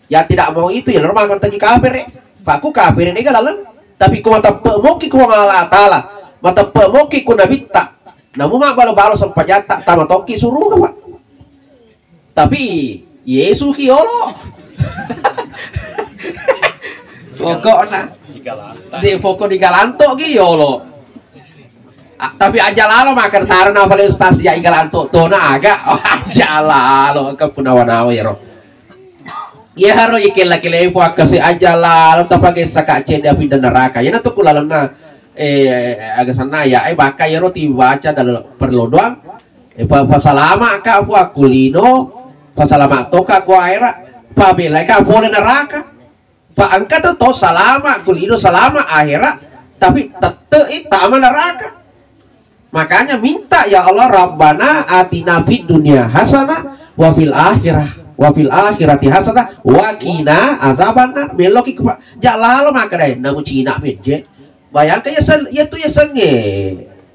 Yang tidak mau itu ya normal kan tadi kafir. Pakku kafir ini galan. Tapi ku mata pemoki ku Allah taala. Mata pemoki ku Nabi tak. Namun mak balo-balo sampai jatah sama toki surga Pak. Tapi Yesus ki Allah. Pokoknya di pokok di galanto ki yolo. Tapi aja lalo makan taran apa le ustaz ya galanto tona agak aja lalo ke punawan ya roh. Ya haro ikel laki le po akasi aja lalo tapage saka cenda pindah neraka. Ya natu kulalana agak sana ya baka ya roh dibaca dalam perlu doang. Pasalama ka aku lino pasalama toka ko aira pabela ka boleh neraka. Angkat tuh salama kulino salama akhirat tapi tetep tama neraka. Makanya minta ya Allah Rabbana atina fid dunya hasanah wa fil akhirati hasanah wa qina azabannar. Meloki ke jalalo maka dai namu Cina menje bayangkan ya tuh ya senge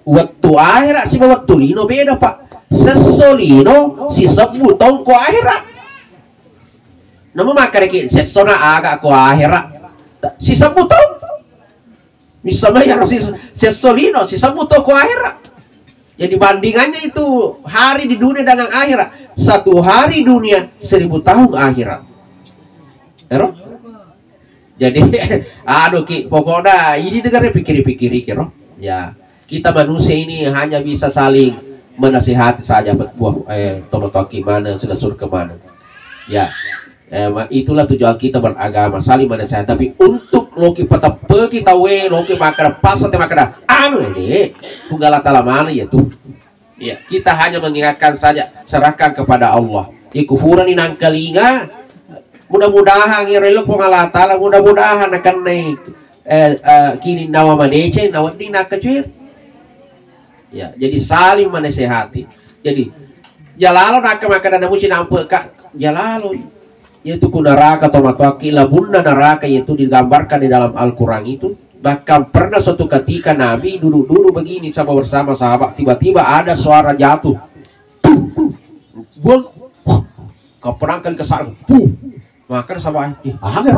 waktu akhirat si waktu lino beda Pak. Sesolino si sebutong ko akhirat. Namun maka rekin sesona agak ku akhirat si sabuto misalnya yang si sesolino si sabuto ku akhirat. Jadi bandingannya itu hari di dunia dengan akhirat. 1 hari dunia 1000 tahun akhirat. Ero? Jadi aduh ki pokoknya ini dengar pikir-pikir kira. Ya kita manusia ini hanya bisa saling menasihati saja buah toki mana sudah surga mana. Ya itulah tujuan kita beragama saling menasihati. Tapi untuk loki patap kita loki makna pasat makna ini punggala talamana ya tuh ya kita hanya mengingatkan saja serahkan kepada Allah ya kufuran inang kalinga mudah-mudahan ngirelok punggala tala mudah-mudahan akan naik kini nawa manece nawa dina kecuir ya jadi saling menasihati. Jadi jalalo nak makna namu sinampu kak jalalo yaitu ku neraka atau matwaki labunda neraka yaitu digambarkan di dalam Al-Quran itu. Bahkan pernah suatu ketika Nabi duduk-duduk begini sama bersama sahabat, tiba-tiba ada suara jatuh, buang kau perangkan ke sarung, maka sama air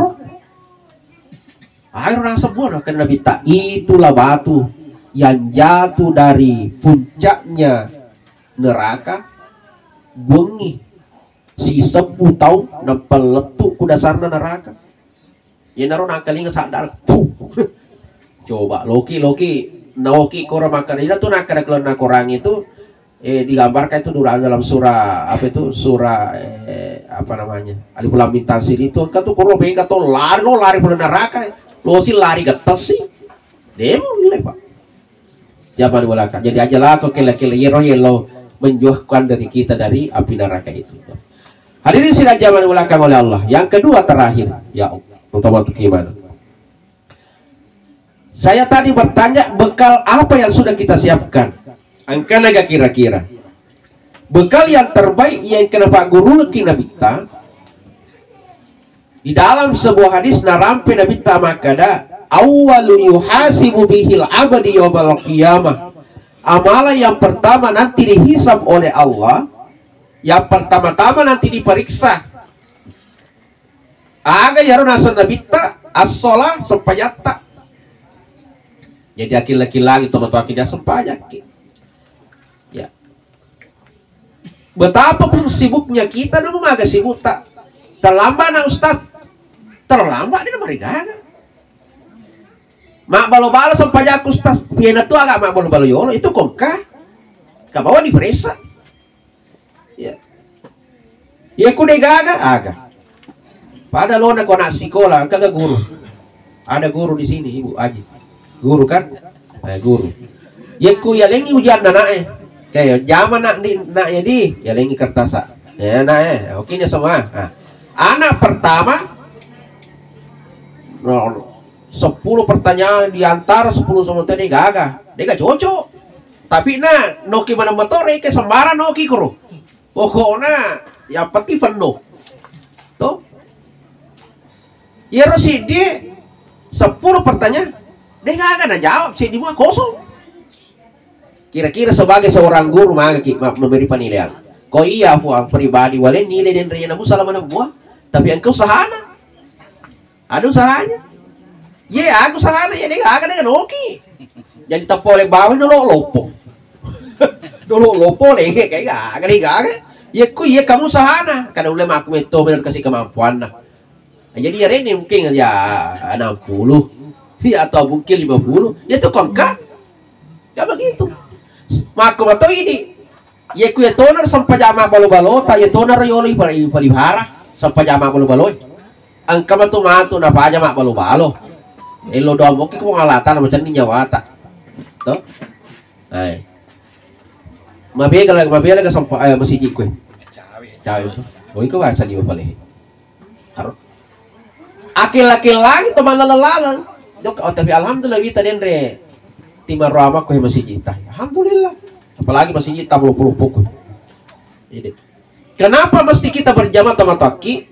orang sebuah kan Nabi tak itulah batu yang jatuh dari puncaknya neraka bengi si 10 tahun nempel letuk ku dasarna neraka. Ya naron angkaling sadar. Coba loki naoki kora makan itu tuh nak kalau nak orang itu digambarkan itu dalam surah apa itu surah apa namanya Alif Lam Mim Tanzil itu kan tuh koro bengka tuh lari pada neraka lo sih lari getes sih demo nilai Pak zaman belakang. Jadi aja lah kok kele-kele yero menjauhkan dari kita dari api neraka itu. Hadirin sidang zaman belakang oleh Allah. Yang kedua terakhir, ya Allah, terutama untuk gimana? Saya tadi bertanya bekal apa yang sudah kita siapkan. Angka naga kira-kira. Bekal yang terbaik yang kena Pak Guru kina bita. Di dalam sebuah hadis narampe Nabi ta makada awwalu yuhasibu bihil abadi yaumal qiyamah. Amalan yang pertama nanti dihisab oleh Allah. Yang pertama-tama nanti diperiksa. Aga ya rona sanabita as-shalah sempayata. Jadi laki-laki lagi teman-teman tidak sempayat. Ya. Betapapun sibuknya kita namun agak sibuk tak. Terlambat nak Ustaz. Terlambat dia mereka. Mak balo-balo sempayat Ustaz. Piana tu agak mak balo-balo yolo itu kongkah. Kabawa diperiksa. Ya, ya ku degaga aga. Pada lo nak anak sekolah, kagak guru. Ada guru di sini, Ibu Aji. Guru kan? Guru. Ya ku ya lengi ujian anak kayak zaman nak ya di, ya lengi kertas. Ya nak oke nih semua. Nah, anak pertama 10 pertanyaan di antara 10 sama tadi gaga. Dia gak cocok. Tapi nah, noki mana motore ke sembarang noki kru. Pokoknya yang penting penuh. Tuh. Ya Rosi dia 10 pertanyaan Dia nggak akan jawab sih di muka kosong. Kira-kira sebagai seorang guru maka memberi penilaian. Kau iya puang pribadi walen nilai dan raya namu salah mana buah. Tapi engkau sahana. Ada usahanya. Aku sahana ya dia akan dengan oke. Jadi tak boleh bawa dulu lopo. Dulu lopo lagi kayak gak. Ya kamu sahana. Karena ulama aku itu benar kasih kemampuan nah. Jadi ya ini mungkin ya 60 ya atau mungkin 50 ya itu kongka. Ya begitu. Maka atau ini ya ku ya toner sampai jama balo-balota ya toner yoli palibara sampai jama balo-baloi angka matu na pa jama balo-balo elo do mo ki ko ngalatan macam ni nyawata to ay mabega ka sampai masih ku cawe oi ko bahasa dia pale haro akil-akil lagi teman lalala dok tapi alhamdulillah kita dendre timar rama ko masih jita alhamdulillah apalagi masih jita puluh pukul ini kenapa mesti kita berjamaah tamataki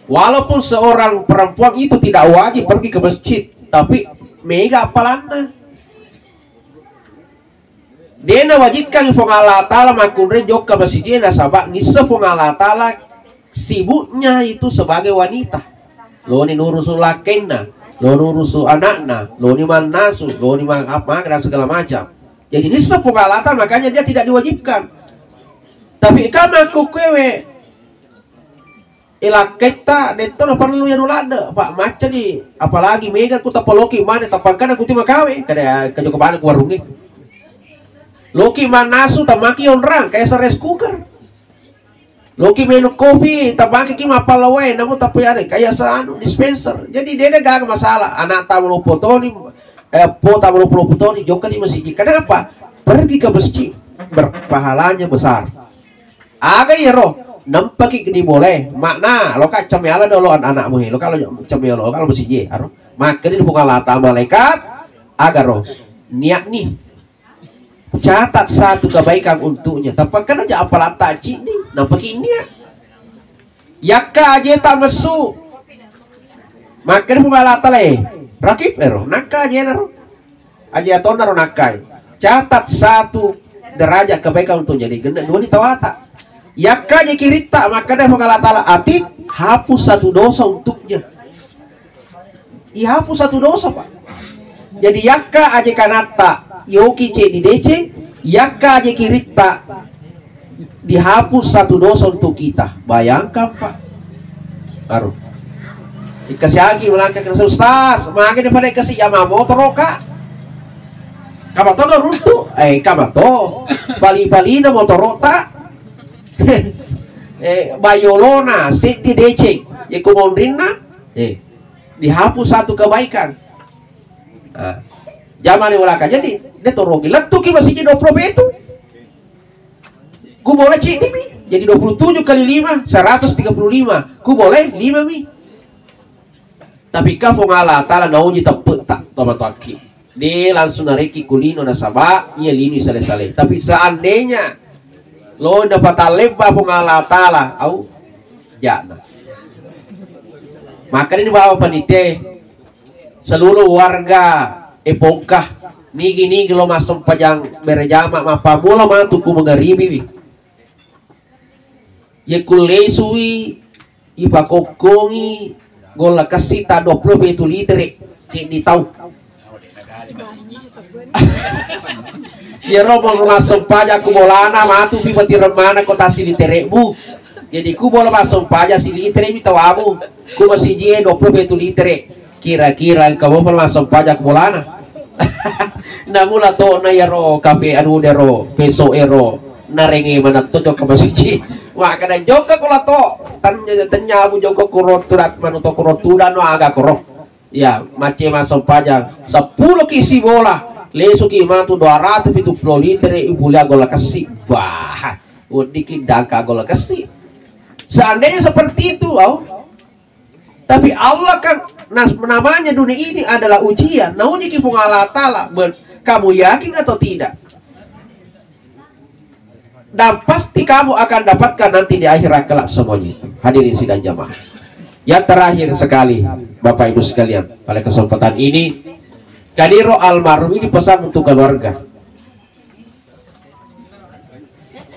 walaupun seorang perempuan itu tidak wajib pergi ke masjid tapi mega apalana dia wajibkan Allah Ta'ala makundre jok ke masjid sabak nisa Allah Ta'ala sibuknya itu sebagai wanita lo ni nurusul lakenna lo nurusu anakna, lo ni man nasu, lo ni man apa dan segala macam. Jadi ini sepengalaman makanya dia tidak diwajibkan. Tapi kama aku kewe ilaketa neto na perlu ya nulada pak macam ni apalagi mega ku tapoloki mana tapangkan aku tima kawe kada kajo kebana ku warungi. Loki man nasu tamaki orang kayak rice cooker. Loki minum kopi, tabaki kima palawai, namun tapi ada kayak seanu dispenser. Jadi dia gak masalah. Anak tamu potoni, tamu potoni, joka di masjid. Kenapa? Pergi ke masjid, berpahalanya besar. Aga ya roh, nampaki gini boleh. Makna, lo kak cemiala dulu anakmu lo kalau cemiala, kalau masjid, aro. Maka ini bukan lata malaikat, agar roh niat nih. Catat satu kebaikan untuknya. Tapakan aja apalah taci nih. Nampak ini ya. Yaka aja tak mesu. Makan pengalata le. Rakib ero. Naka aja naro. Aja atau naro nakai. Catat satu derajat kebaikan untuknya. Di genda dua ditawata. Yaka aja kirita. Makanya pengalata lah. Atik hapus satu dosa untuknya. Ihapus satu dosa pak. Jadi yaka aja kanata. Yoki C di DC, yaka aja kirita dihapus satu dosa untuk kita. Bayangkan pak, baru dikasih lagi melangkah ke Ustaz, makin daripada kasih jama motor kak. Kamu tahu nggak runtuh? Kamu tahu bali na motor rota. Bayolona sit di DC, ya kumondrina, dihapus satu kebaikan. Zaman yang ulaka jadi dia torogi letuk masih jadi 20 itu ku boleh cik mi jadi 27 kali 5 135 ku boleh 5 mi tapi kamu ngalah tala nauji tepuk tak tomataki dia langsung nariki kulino nasaba iya lini sale-sale tapi seandainya lo dapat aleba pengalah tala au jana maka ini bawa panite seluruh warga epongkah nigi lo masuk pajang berjama mapa mula matuku mengaribi ye kulesui ipakokongi gola kasita 20 itu litre cik di tahu ya romo masuk pajak kubolana matu pi mati remana kota si literebu jadi ku bola masuk pajak si litre mi tawamu ku masih je 20 itu litre kira-kira kamu masuk pajak bolana namula to na yaro kape anu dero peso ero narengi mana to ka masiji wa kada joka kula to tanya bu joka kuroturat manuto kurotudan no aga koro ya mace masuk pajak 10 kisi bola lesuki matu 270 liter ibulia gola kasih wah udiki dangka gola kasih seandainya seperti itu tapi Allah kan namanya dunia ini adalah ujian. Nah uji kipung Allah Ta'ala kamu yakin atau tidak? Dan pasti kamu akan dapatkan nanti di akhirat kelak semuanya. Hadirin sidang jamaah. Yang terakhir sekali Bapak Ibu sekalian, pada kesempatan ini Kadiro almarhum ini pesan untuk keluarga.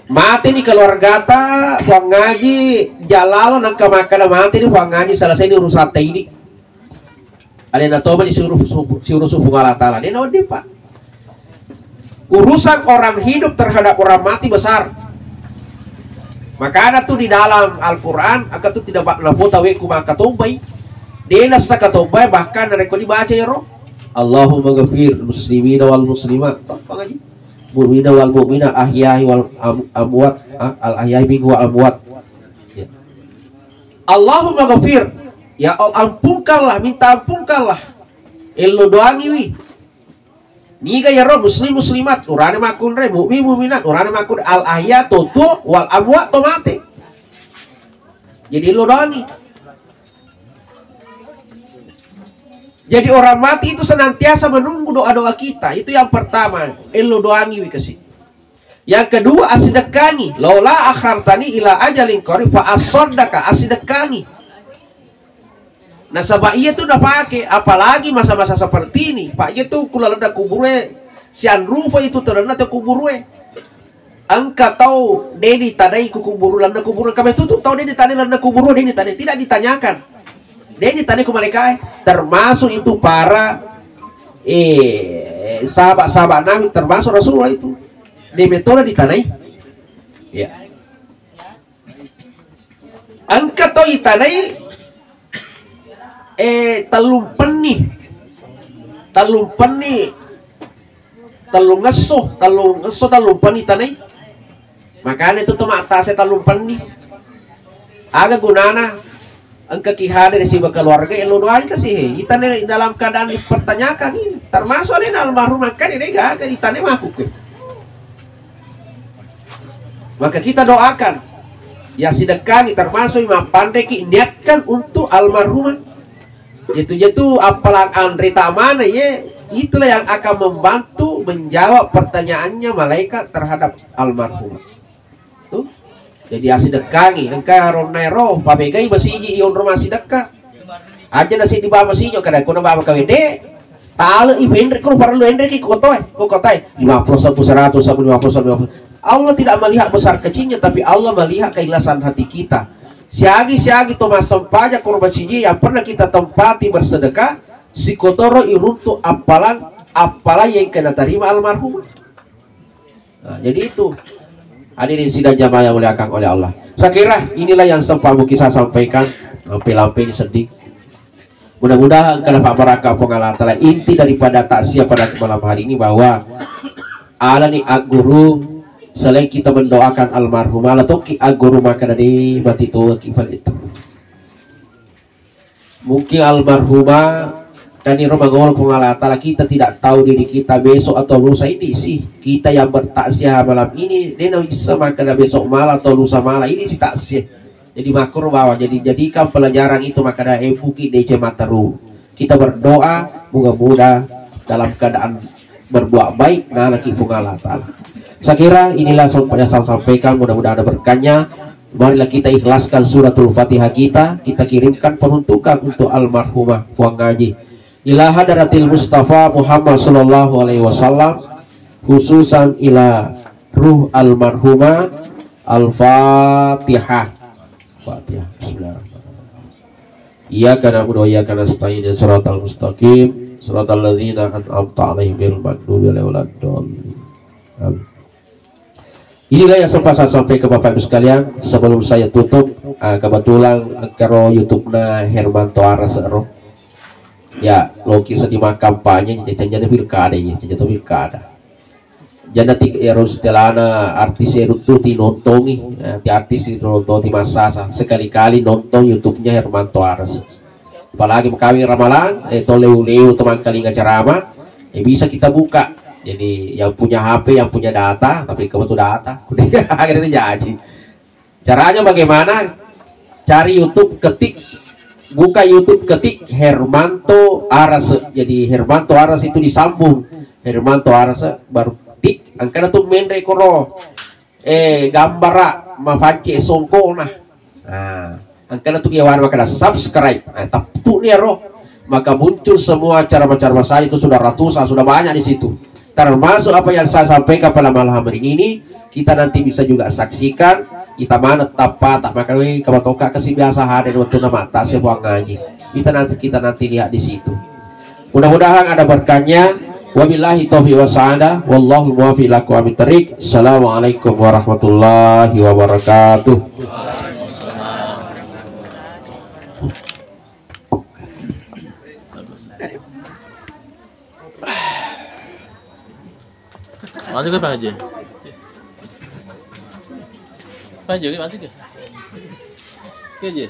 Mati di keluarga ta, buang ngaji, jalalo nak makan mati di buang ngaji selesai di urusan ini. Ada yang tahu di suruh subuh Allah Taala. Dia nawan pak. Urusan orang hidup terhadap orang mati besar. Maka ada tuh di dalam Al-Quran, akan tuh tidak bakal tahu ku maka tumbai. Dia nasa katubai bahkan ada kau dibaca ya roh. Allahumma ghafir muslimin wal muslimat. Apa ngaji? Mu'mina wal mu'mina ahyahi wal amwat, al ahyahi minhu wal amwat. Ya. Allahumma ghafir, ya ampunkanlah, minta ampunkanlah. Elo doangi wi. Niga ya roh muslim muslimat, urane makun re mu'min mu'minat, urane makun al ahya tutu wal amwat tomate. Jadi lo doangi. Jadi orang mati itu senantiasa menunggu doa-doa kita. Itu yang pertama. Elu doangi wikasi. Yang kedua asidekani. Lola akhartani ila ajalin qarib fa asaddaka asidekani. Nah sabab iya tuh udah pakai. Apalagi masa-masa seperti ini. Pak iya tuh kula leda kuburwe. Sian rupa itu terana te kuburwe. Angka tahu deni tadai ku kuburu landa kuburu. Kami tuh tahu deni tadai landa kuburu deni tadai. Tidak ditanyakan. Dia ditanya ke mereka, termasuk itu para sahabat-sahabat Nabi, termasuk Rasulullah itu. Di metode ditanai. Ya. Angkat to itanai telung peni. Telung peni. Telung peni tanai. Makanya itu tuh mata saya telung peni. Aga gunana angka kihada dari siapa keluarga yang lo doain kasih kita nih dalam keadaan dipertanyakan ini termasuk ada almarhum makan ini gak ada ditanya makuk maka kita doakan ya sedekah termasuk imam pandeki niatkan untuk almarhum itu apalan Andre Tamana ya itulah yang akan membantu menjawab pertanyaannya malaikat terhadap almarhum tuh. Jadi asidekangi, engkau ronero, pabegai masih ion rumah sideka. Aja nasi di bawah masih nyo kada kuna bawa kawede. Tale ibendre kalau perlu endre ki kotoy, kotoy 50 100 150 150. Allah tidak melihat besar kecilnya tapi Allah melihat keikhlasan hati kita. Siagi Thomas sampaja korban siji yang pernah kita tempati bersedekah, si kotoro iruntu apalah yang kena terima almarhum. Nah, jadi itu. Hadirin sidang jamaah yang muliakan oleh Allah. Saya kira inilah yang sempat mungkin saya sampaikan. Lampai-lampai ini sedih. Mudah-mudahan karena Pak Baraka pengalaman inti daripada takziah pada malam hari ini bahwa ala ni aguru selain kita mendoakan almarhum ala toki aguru maka dari mati tua kifal itu. Mungkin almarhumah kani romagol pengalatala kita tidak tahu diri kita besok atau lusa ini sih kita yang bertaksiah malam ini dia bisa makan besok malam atau lusa malam ini sih taksiah jadi makro bawah jadi jadikan pelajaran itu maka ada buki DC Mataru kita berdoa moga-moga dalam keadaan berbuat baik nah laki pengalatala saya kira inilah yang saya sampaikan mudah-mudahan ada berkahnya marilah kita ikhlaskan suratul Fatihah kita kirimkan peruntukan untuk almarhumah Puang Ngaji ila hadaratil Mustafa Muhammad sallallahu alaihi wasallam khususan ila ruh almarhumah al-Fatihah. Fatihah. Bismillahirrahmanirrahim. Iyyaka na'budu wa iyyaka nasta'in shiratal mustaqim shiratal ladzina an'amta 'alaihim ghairil maghdubi 'alaihim waladdallin. Amin. Inilah yang sempat saya sampaikan ke Bapak Ibu sekalian sebelum saya tutup kebetulan karo YouTube-na Hermanto Arasero ya lokis di kampanye jadi pilkada ya jadi pilkada jadi ti eros telana artis itu tinontongi ti artis itu nonton di masa sekali-kali nonton YouTube-nya Hermanto Aras apalagi kami ramalan leu teman kali ngacarama bisa kita buka jadi yang punya HP yang punya data tapi kebetulan data akhirnya jadi caranya bagaimana cari YouTube ketik buka YouTube ketik Hermanto Aras jadi Hermanto Aras itu disambung Hermanto Aras baru tik angkana tuh main rekoro gambara mafanci songko nah angkana tuh kiawan makana subscribe nah tapi tuh nih roh maka muncul semua cara-cara saya itu sudah ratusan, sudah banyak di situ. Termasuk apa yang saya sampaikan pada malam hari ini, kita nanti bisa juga saksikan kita mana tepat tak makan kalau kasih biasa hadir waktu nama tak sebuah ngaji. Kita nanti lihat di situ. Mudah-mudahan ada berkahnya. Wabillahi taufiq wassadah. Wallahu muwaffiq ila aqwamit thoriq. Assalamualaikum warahmatullahi wabarakatuh. Masuk ke Pak Haji? Pak Haji, masuk ke? Ke Haji?